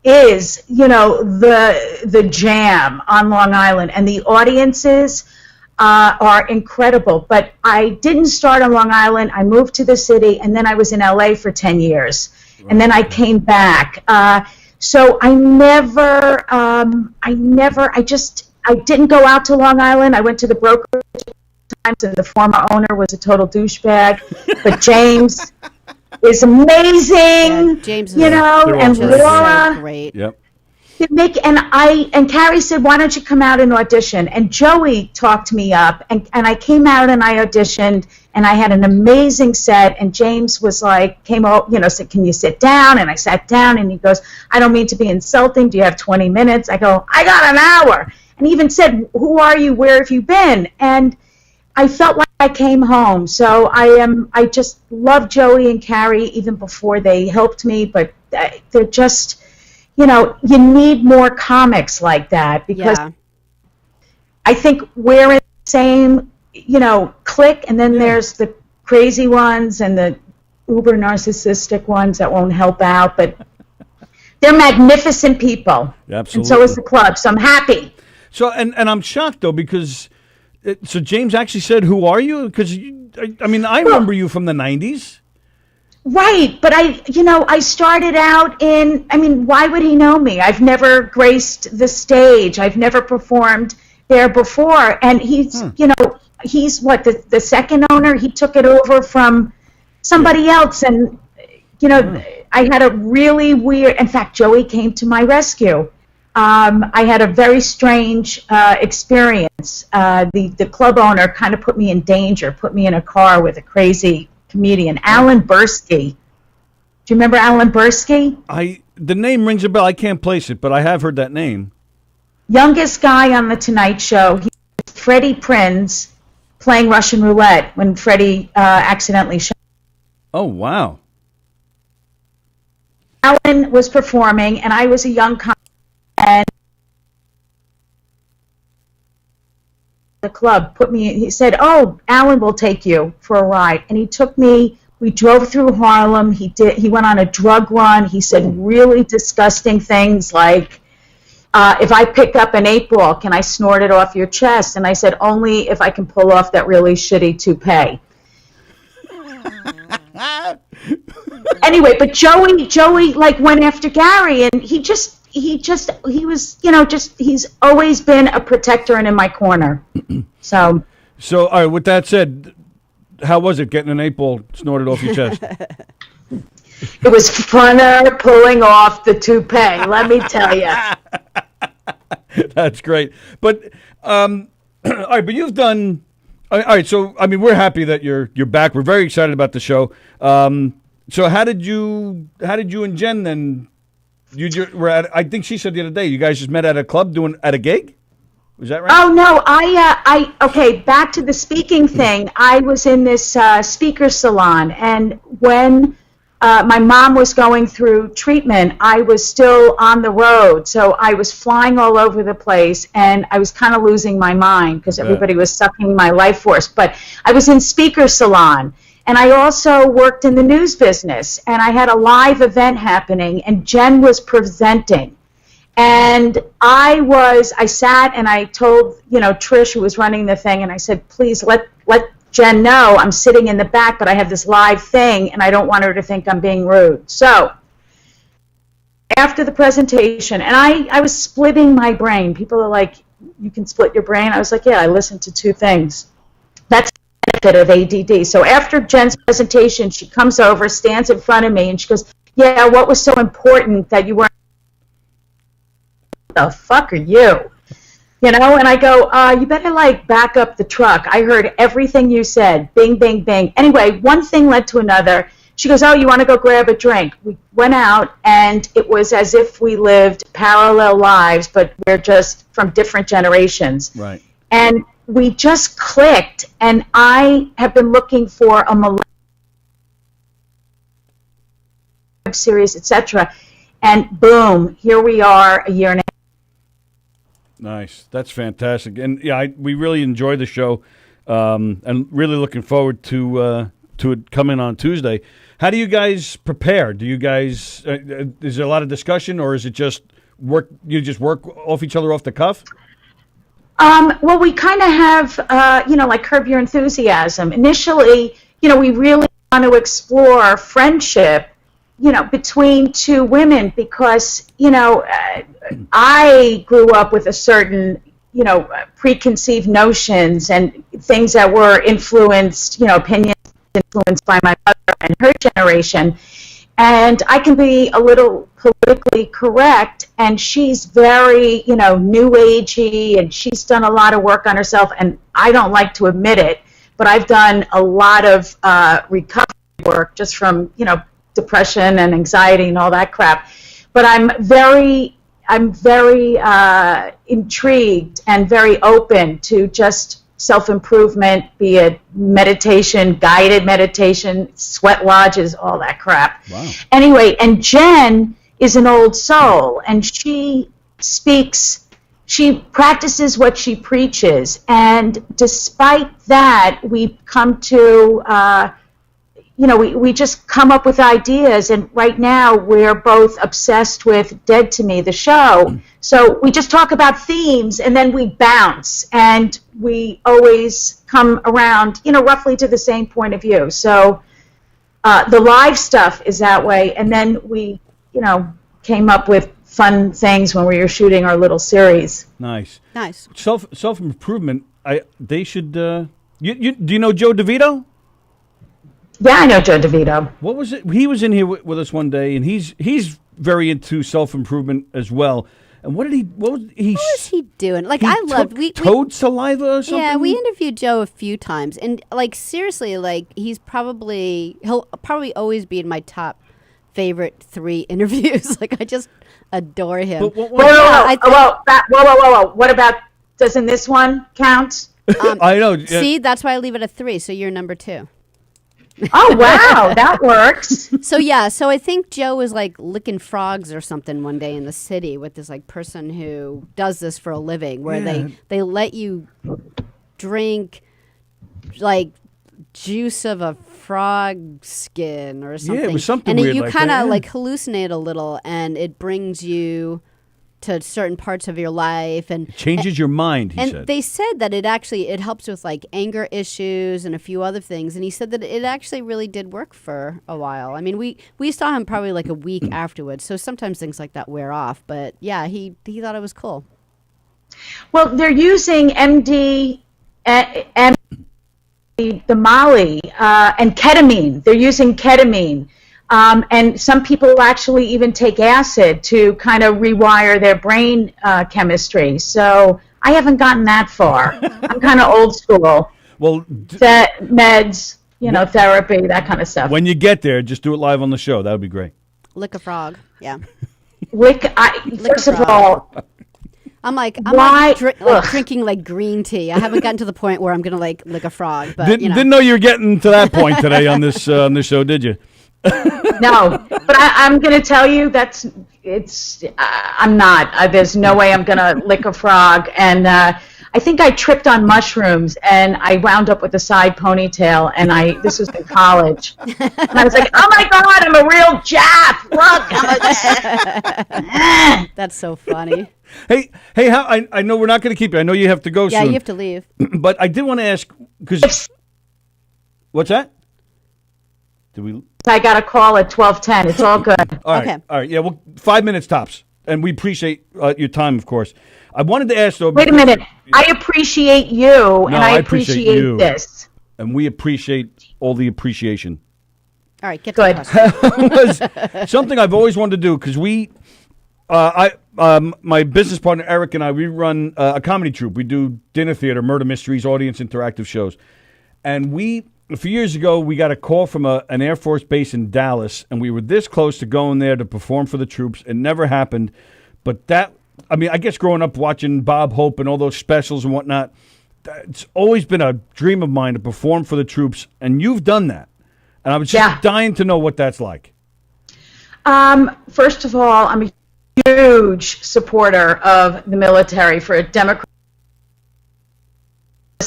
is the jam on Long Island, and the audiences are incredible. But I didn't start on Long Island. I moved to the city, and then I was in LA for 10 years. Right. And then I came back. So I didn't go out to Long Island. I went to the brokerage times, and the former owner was a total douchebag. But James is amazing.
Yeah, James is,
and Laura.
Great.
Yep.
And Carrie said, why don't you come out and audition? And Joey talked me up, and I came out and I auditioned, and I had an amazing set. And James was like, said, can you sit down? And I sat down, and he goes, I don't mean to be insulting. Do you have 20 minutes? I go, I got an hour. And he even said, who are you? Where have you been? And I felt like I came home. So I just love Joey and Carrie even before they helped me, but they're just, you need more comics like that, because I think we're in the same, clique, and then there's the crazy ones and the uber narcissistic ones that won't help out, but they're magnificent people.
Absolutely.
And so is the club, so I'm happy.
So, and I'm shocked, though, because, so James actually said, who are you? Because, I mean, I remember you from the 90s.
Right, but I started out why would he know me? I've never graced the stage. I've never performed there before. And he's what, the second owner? He took it over from somebody else. And, I had a really weird, in fact, Joey came to my rescue. I had a very strange experience. The club owner kind of put me in danger, put me in a car with a crazy comedian, Alan Bursky. Do you remember Alan Bursky?
The name rings a bell. I can't place it, but I have heard that name.
Youngest guy on the Tonight Show. He was Freddie Prinz playing Russian roulette when Freddie accidentally shot.
Oh, wow.
Alan was performing, and I was a young comic, and the club put me, he said, "Oh, Alan will take you for a ride." And he took me, we drove through Harlem. He went on a drug run. He said really disgusting things like, if I pick up an 8-ball, can I snort it off your chest? And I said, only if I can pull off that really shitty toupee. Anyway, but Joey like went after Gary, and he was, he's always been a protector and in my corner. So
all right, with that said, how was it getting an 8-ball snorted off your chest?
It was funner pulling off the toupee, let me tell you.
That's great. But all right, but you've done all right, so I mean, we're happy that you're back. We're very excited about the show. So how did you and Jen then? Were at, I think she said the other day, you guys just met at a club at a gig? Was that right?
Oh no, okay, back to the speaking thing. I was in this speaker salon, and when my mom was going through treatment, I was still on the road, so I was flying all over the place, and I was kind of losing my mind because everybody was sucking my life force. But I was in speaker salon. And I also worked in the news business, and I had a live event happening, and Jen was presenting. And I sat and I told, Trish, who was running the thing, and I said, please let Jen know I'm sitting in the back, but I have this live thing, and I don't want her to think I'm being rude. So after the presentation, and I was splitting my brain. People are like, you can split your brain? I was like, yeah, I listened to 2 things. That's of ADD. So after Jen's presentation, she comes over, stands in front of me, and she goes, yeah, what was so important that you weren't? What the fuck are you? And I go, you better back up the truck. I heard everything you said. Bing, bing, bing. Anyway, one thing led to another. She goes, oh, you want to go grab a drink? We went out, and it was as if we lived parallel lives, but we're just from different generations.
Right.
And we just clicked, and I have been looking for a web series, etc. And boom, here we are a year and a half.
Nice. That's fantastic. And yeah, we really enjoy the show, and really looking forward to it coming on Tuesday. How do you guys prepare? Do you guys, is there a lot of discussion, or is it just work? You just work off each other off the cuff?
Well, we kind of have, like Curb Your Enthusiasm. Initially, we really want to explore friendship, between 2 women because, I grew up with a certain, preconceived notions and things that were influenced, opinions influenced by my mother and her generation. And I can be a little politically correct, and she's very, new agey, and she's done a lot of work on herself, and I don't like to admit it, but I've done a lot of recovery work just from, depression and anxiety and all that crap. But I'm very intrigued and very open to just self-improvement, be it meditation, guided meditation, sweat lodges, all that crap.
Wow.
Anyway, and Jen is an old soul, and she speaks she practices what she preaches. And despite that, we come to, we just come up with ideas. And right now, we're both obsessed with Dead to Me, the show. So we just talk about themes, and then we bounce. And we always come around, roughly to the same point of view. So the live stuff is that way. And then we, came up with fun things when we were shooting our little series.
Nice.
Nice.
Self improvement. They should. Do you know Joe DeVito?
Yeah, I know Joe DeVito.
What was it? He was in here with us one day, and he's very into self improvement as well. And what was
he doing? Like, I loved
toad saliva or something.
Yeah, we interviewed Joe a few times, and like seriously, like he'll probably always be in my top favorite 3 interviews. Like, I just adore him.
But
Whoa. What about, doesn't this one count?
I know.
See, that's why I leave it at 3, so you're number 2.
Oh, wow, that works.
So I think Joe was like licking frogs or something one day in the city with this like person who does this for a living, where they let you drink like juice of a frog skin or something.
Yeah, it was something
and
weird
you
like
kind
that,
of
yeah.
like hallucinate a little, and it brings you to certain parts of your life, and
It changes your mind, he
and
said.
they said that it helps with like anger issues and a few other things. And he said that it actually really did work for a while. I mean, we saw him probably like a week afterwards. So sometimes things like that wear off. But yeah, he thought it was cool.
Well, they're using MD, the Molly, and ketamine. They're using ketamine. And some people actually even take acid to kind of rewire their brain chemistry. So I haven't gotten that far. I'm kind of old school.
Well,
Meds, therapy, that kind of stuff.
when you get there, just do it live on the show. That would be great.
Lick a frog. Yeah.
First of
frog.
all,
I'm
Why?
drinking like green tea. I haven't gotten to the point where I'm gonna like lick a frog. But
Didn't know you were getting to that point today on this show, did you?
no. But I'm going to tell you I'm not. There's no way I'm going to lick a frog. And I think I tripped on mushrooms, and I wound up with a side ponytail, and this was in college. And I was like, oh my God, I'm a real Jap. Look,
that's so funny.
Hey, I know we're not going to keep you. I know you have to go soon.
Yeah, you have to leave.
But I did want to ask, because... What's that? Did we...
I got a call at 12:10. It's all good.
All right.
Okay.
All right. Yeah, well, 5 minutes tops. And we appreciate your time, of course. I wanted to ask, though...
Wait a minute. I appreciate you, and I appreciate
you.
this.
And we appreciate all the appreciation.
All right, get
Good.
to the question.
Was something I've always wanted to do, because my business partner, Eric, and we run a comedy troupe. We do dinner theater, murder mysteries, audience interactive shows. And a few years ago, we got a call from an Air Force base in Dallas, and we were this close to going there to perform for the troops. It never happened. But I guess growing up watching Bob Hope and all those specials and whatnot, it's always been a dream of mine to perform for the troops, and you've done that. And I was just dying to know what that's like.
First of all, I'm a huge supporter of the military. For a Democrat,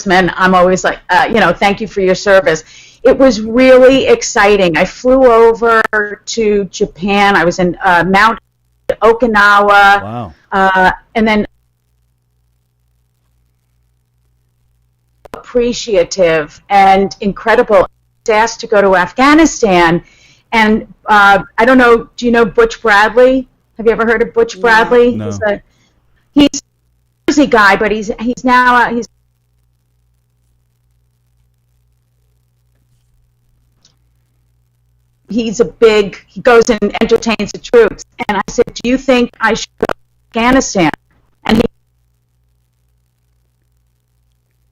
I'm always like, thank you for your service. It was really exciting. I flew over to Japan. I was in Mount Okinawa.
Wow.
And then appreciative and incredible. I was asked to go to Afghanistan. And I don't know, do you know Butch Bradley? Have you ever heard of Butch Bradley?
No.
He's a Jersey guy, but he's now he goes and entertains the troops. And I said, do you think I should go to Afghanistan? And he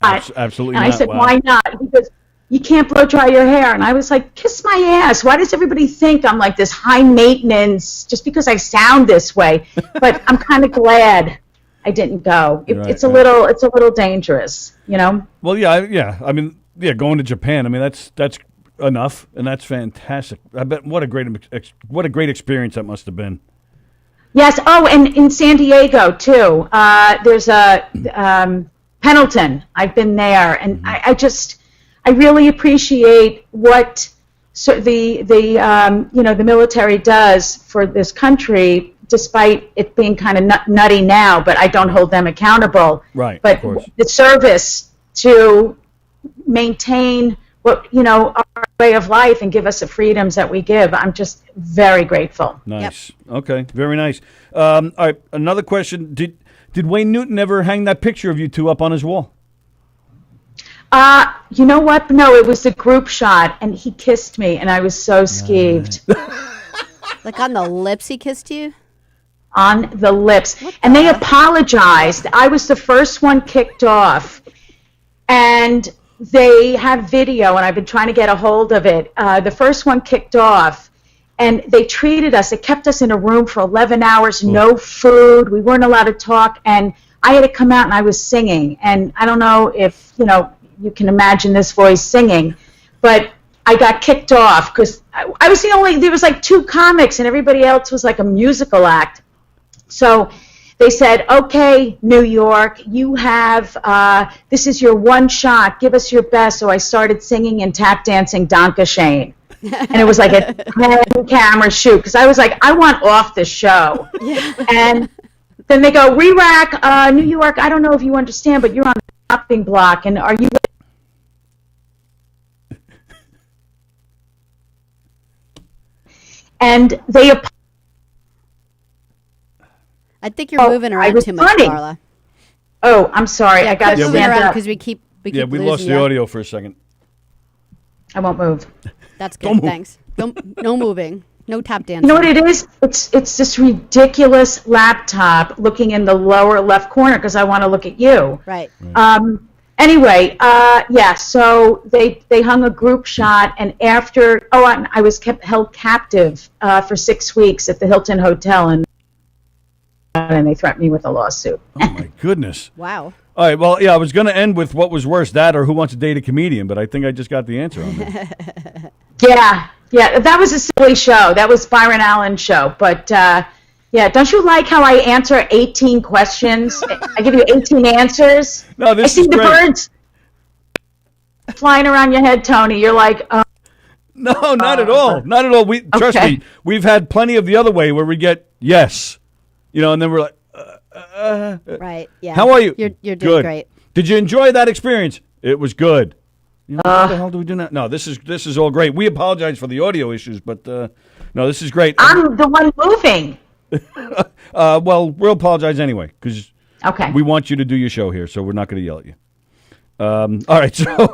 Absolutely
and
not.
I said,
Wow.
why not? He goes, you can't blow dry your hair. And I was like, kiss my ass. Why does everybody think I'm like this high maintenance just because I sound this way? But I'm kind of glad I didn't go. It's a little dangerous,
Well, yeah. I mean, going to Japan. I mean, that's enough, and that's fantastic. I bet what a great experience that must have been.
Yes. Oh, and in San Diego too. There's a Pendleton. I've been there, and I really appreciate what the military does for this country, despite it being kind of nutty now. But I don't hold them accountable.
Right.
But
of course.
the service to maintain our way of life and give us the freedoms that we give. I'm just very grateful.
Nice. Yep. Okay. Very nice. All right. Another question. Did Wayne Newton ever hang that picture of you two up on his wall?
You know what? No, it was a group shot, and he kissed me, and I was so skeeved.
Like on the lips he kissed you?
On the lips. And they apologized. I was the first one kicked off. And they have video, and I've been trying to get a hold of it. The first one kicked off, and they treated us. They kept us in a room for 11 hours, no food. We weren't allowed to talk, and I had to come out, and I was singing. And I don't know if, you can imagine this voice singing, but I got kicked off because I was there was like 2 comics, and everybody else was like a musical act. So they said, okay, New York, you have, this is your one shot. Give us your best. So I started singing and tap dancing Donka Shane. And it was like a 10-camera shoot because I was like, I want off the show. Yeah. And then they go, re-rack, New York, I don't know if you understand, but you're on the chopping block. And are you... And they...
I think you're moving around too much, Carla.
Oh, I'm sorry. I got to stand up.
Because we keep
we lost the audio for a second.
I won't move.
That's good. Thanks. No moving. No tap dancing.
You know what it is? It's this ridiculous laptop looking in the lower left corner because I want to look at you.
Right.
Anyway, so they hung a group shot, and after, I was held captive for 6 weeks at the Hilton Hotel, and they threatened me with a lawsuit.
Oh, my goodness.
Wow.
All right, well, I was going to end with what was worse, that or Who Wants to Date a Comedian, but I think I just got the answer on that.
Yeah, that was a silly show. That was Byron Allen's show. But, don't you like how I answer 18 questions? I give you 18 answers.
No, this
I see
is
the
great.
birds flying around your head, Tony. You're like,
No, not at all. Not at all. Trust me, we've had plenty of the other way where we get yes, and then we're like,
right, yeah.
How are you?
You're doing great.
Did you enjoy that experience? It was good. What the hell do we do now? No, this is all great. We apologize for the audio issues, but no, this is great.
I'm the one moving.
Well, we'll apologize anyway because
okay.
We want you to do your show here, so we're not going to yell at you. All right, so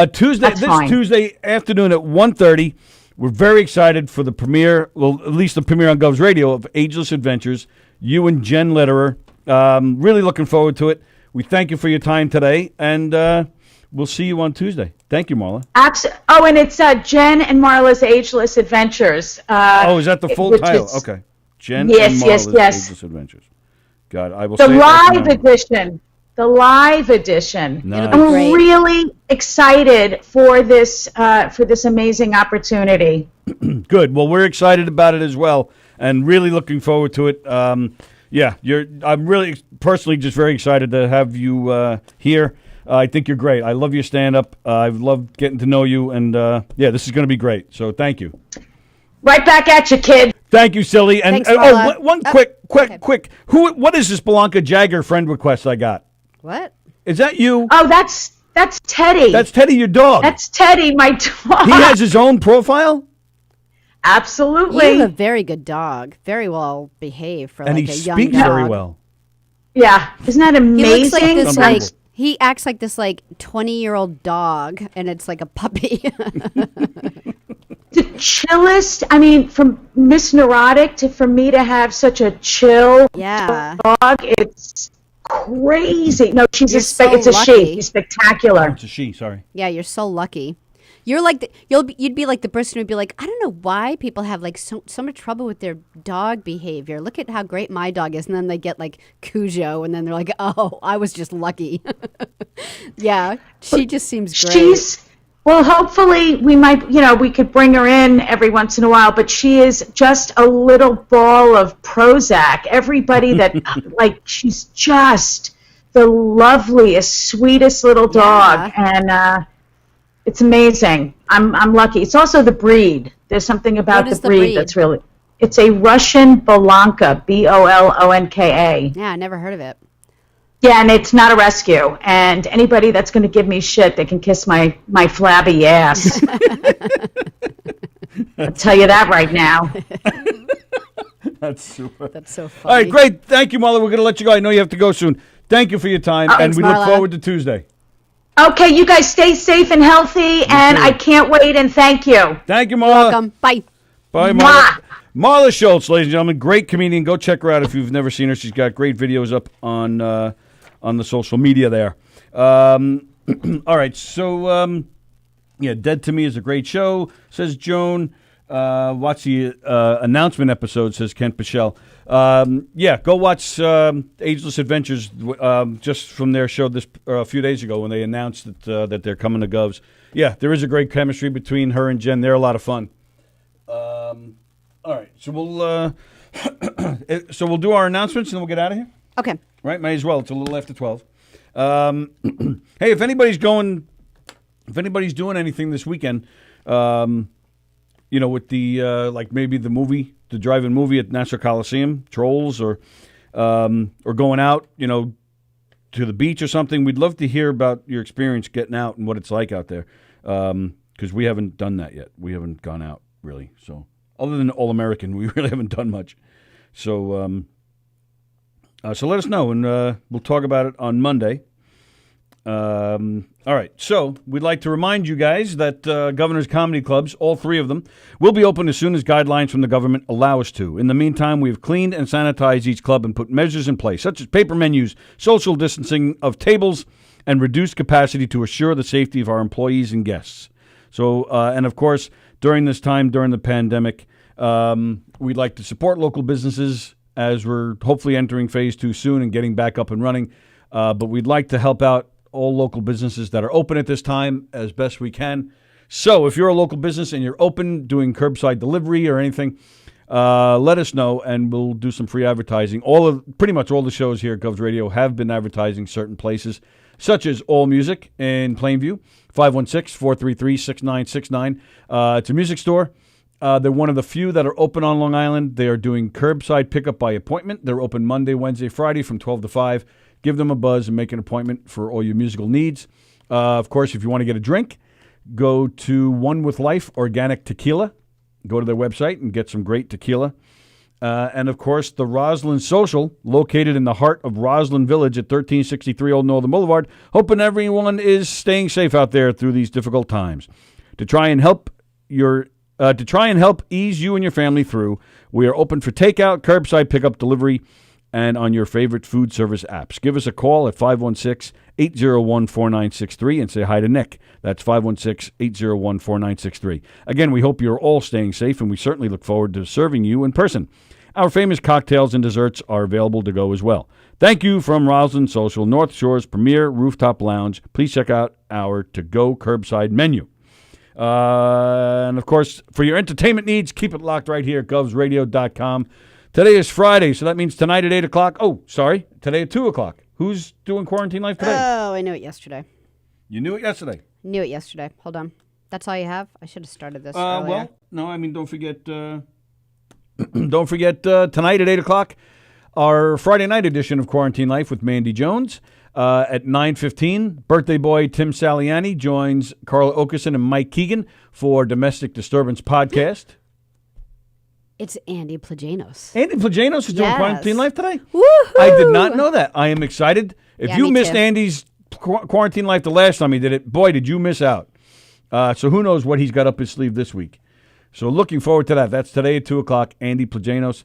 Tuesday afternoon at 1:30, we're very excited for the premiere, well, at least the premiere on Gov's Radio of Ageless Adventures. You and Jen Lederer. Really looking forward to it. We thank you for your time today, and we'll see you on Tuesday. Thank you, Marla.
Oh, and it's Jen and Marla's Ageless Adventures.
Is that the full title? Okay. Jen and Marla's Ageless Adventures. God, I will say
the live edition. The live edition.
Nice.
I'm really excited for this amazing opportunity.
Good. Well, we're excited about it as well, and really looking forward to it. I'm really personally just very excited to have you here. I think you're great. I love your stand-up. I've loved getting to know you, and this is going to be great. So thank you.
Right back at you, kid.
Thank you, Silly. And
Thanks,
one quick. What is this Blanca Jagger friend request I got?
What?
Is that you?
Oh, that's Teddy.
That's Teddy, your dog.
That's Teddy, my dog.
He has his own profile?
Absolutely.
You have a very good dog. Very well behaved for
and
like a young dog.
And he speaks very well.
Yeah. Isn't that amazing?
He looks like this, he acts like this 20-year-old dog, and it's like a puppy.
The chillest, from Miss Neurotic for me to have such a chill dog, it's crazy. No, it's a she. She's spectacular.
It's a she, sorry.
Yeah, you're so lucky. You're like you'd be like the person who'd be like, I don't know why people have so much trouble with their dog behavior. Look at how great my dog is, and then they get like Cujo, and then they're like, oh, I was just lucky. Yeah, she just seems great.
Well, hopefully we could bring her in every once in a while, but she is just a little ball of Prozac. Everybody that, she's just the loveliest, sweetest little dog, and it's amazing. I'm lucky. It's also the breed. There's something about the breed that's really, it's a Russian Bolonka, Bolonka.
Yeah, I never heard of it.
Yeah, and it's not a rescue. And anybody that's going to give me shit, they can kiss my flabby ass. I'll tell you that right now.
That's super.
That's so funny.
All right, great. Thank you, Marla. We're going to let you go. I know you have to go soon. Thank you for your time, and we look forward to Tuesday.
Okay, you guys stay safe and healthy, and I can't wait, and thank you.
Thank you, Marla.
You're welcome. Bye.
Bye, Marla. Marla Schultz, ladies and gentlemen, great comedian. Go check her out if you've never seen her. She's got great videos up on the social media there. All right, so, Dead to Me is a great show, says Joan. Watch the announcement episode, says Kent Pichelle. Go watch Ageless Adventures just from their show this a few days ago when they announced that they're coming to Govs. Yeah, there is a great chemistry between her and Jen. They're a lot of fun. All right, so we'll do our announcements and then we'll get out of here.
Okay.
Right, might as well. It's a little after 12. Hey, if anybody's doing anything this weekend, with the maybe the drive-in movie at Nassau Coliseum, Trolls, or going out, to the beach or something, we'd love to hear about your experience getting out and what it's like out there, because we haven't done that yet. We haven't gone out really, so other than All-American, we really haven't done much. So. So let us know, and we'll talk about it on Monday. All right, so we'd like to remind you guys that Governor's Comedy Clubs, all three of them, will be open as soon as guidelines from the government allow us to. In the meantime, we have cleaned and sanitized each club and put measures in place, such as paper menus, social distancing of tables, and reduced capacity to assure the safety of our employees and guests. So, and of course, during this time, during the pandemic, we'd like to support local businesses as we're hopefully entering phase 2 soon and getting back up and running. But we'd like to help out all local businesses that are open at this time as best we can. So if you're a local business and you're open doing curbside delivery or anything, let us know and we'll do some free advertising. Pretty much all the shows here at Govs Radio have been advertising certain places, such as All Music in Plainview, 516-433-6969. It's a music store. They're one of the few that are open on Long Island. They are doing curbside pickup by appointment. They're open Monday, Wednesday, Friday from 12 to 5. Give them a buzz and make an appointment for all your musical needs. Of course, if you want to get a drink, go to One With Life Organic Tequila. Go to their website and get some great tequila. And, of course, the Roslyn Social, located in the heart of Roslyn Village at 1363 Old Northern Boulevard. Hoping everyone is staying safe out there through these difficult times. To try and help ease you and your family through, we are open for takeout, curbside pickup, delivery, and on your favorite food service apps. Give us a call at 516-801-4963 and say hi to Nick. That's 516-801-4963. Again, we hope you're all staying safe, and we certainly look forward to serving you in person. Our famous cocktails and desserts are available to go as well. Thank you from Roslyn Social, North Shore's premier rooftop lounge. Please check out our to-go curbside menu. And, of course, for your entertainment needs, keep it locked right here at govsradio.com. Today is Friday, so that means tonight at 8 o'clock. Oh, sorry, today at 2 o'clock. Who's doing Quarantine Life today?
Oh, I knew it yesterday.
You knew it yesterday?
Knew it yesterday. Hold on. That's all you have? I should have started this earlier.
Well, no, I mean, don't forget tonight at 8 o'clock, our Friday night edition of Quarantine Life with Mandy Jones. At 9:15, birthday boy Tim Saliani joins Carla Okerson and Mike Keegan for Domestic Disturbance Podcast.
It's Andy Plajanos.
Andy Plajanos is doing Quarantine Life today?
Woohoo!
I did not know that. I am excited. If you missed
too.
Andy's Quarantine Life the last time he did it, boy, did you miss out. So who knows what he's got up his sleeve this week. So looking forward to that. That's today at 2 o'clock, Andy Plajanos.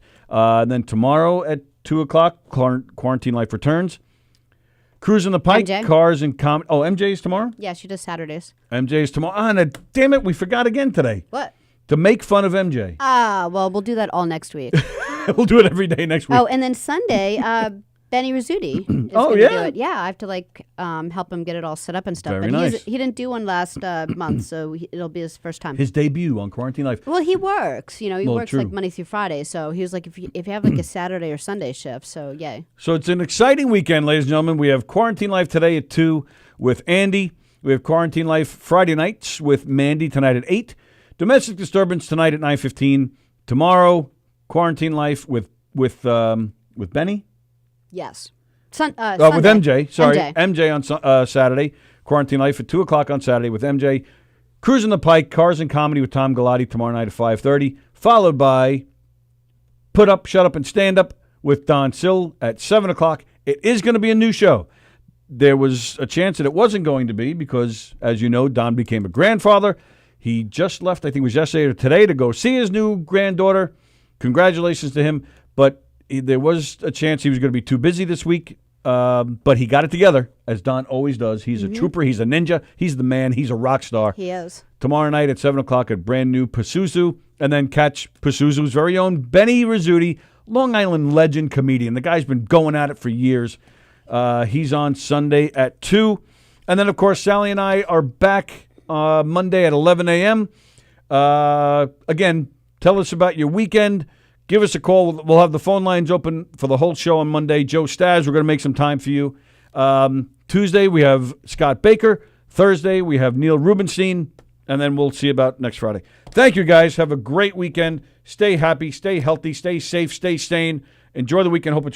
Then tomorrow at 2 o'clock, Quarantine Life returns. Cruising the Pike,
MJ.
Cars and Comedy. Oh, MJ is tomorrow?
Yeah, she does Saturdays.
MJ is tomorrow. And damn it, we forgot again today.
What?
To make fun of MJ.
Well, we'll do that all next week.
We'll do it every day next week.
Oh, and then Sunday, Benny Rizzuti is
Oh,
going to
yeah?
do it. Yeah, I have to help him get it all set up and stuff.
Very
but
nice.
he didn't do one last month, so it'll be his first time.
His debut on Quarantine Life.
Well, he works. He
Well,
works
true.
like Monday through Friday. So he was like, if you have like a Saturday or Sunday shift, so yay.
So it's an exciting weekend, ladies and gentlemen. We have Quarantine Life today at 2 with Andy. We have Quarantine Life Friday nights with Mandy tonight at 8. Domestic Disturbance tonight at 9:15. Tomorrow, Quarantine Life with Benny.
Yes.
With
Sunday.
MJ. Sorry,
MJ.
MJ on Saturday. Quarantine Life at 2 o'clock on Saturday with MJ. Cruising the Pike, Cars and Comedy with Tom Galati tomorrow night at 5:30. Followed by Put Up, Shut Up, and Stand Up with Don Sill at 7 o'clock. It is going to be a new show. There was a chance that it wasn't going to be because, as you know, Don became a grandfather. He just left, I think it was yesterday or today, to go see his new granddaughter. Congratulations to him. But there was a chance he was going to be too busy this week. But he got it together, as Don always does. He's a trooper. He's a ninja. He's the man. He's a rock star.
He is.
Tomorrow night at 7 o'clock at brand new Pazuzu. And then catch Pazuzu's very own Benny Rizzuti, Long Island legend comedian. The guy's been going at it for years. He's on Sunday at 2. And then, of course, Sallie and I are back Monday at 11 a.m. Again, tell us about your weekend. Give us a call. We'll have the phone lines open for the whole show on Monday. Joe Staz, we're going to make some time for you. Tuesday, we have Scott Baker. Thursday, we have Neil Rubenstein. And then we'll see about next Friday. Thank you, guys. Have a great weekend. Stay happy. Stay healthy. Stay safe. Stay sane. Enjoy the weekend. Hope it's great.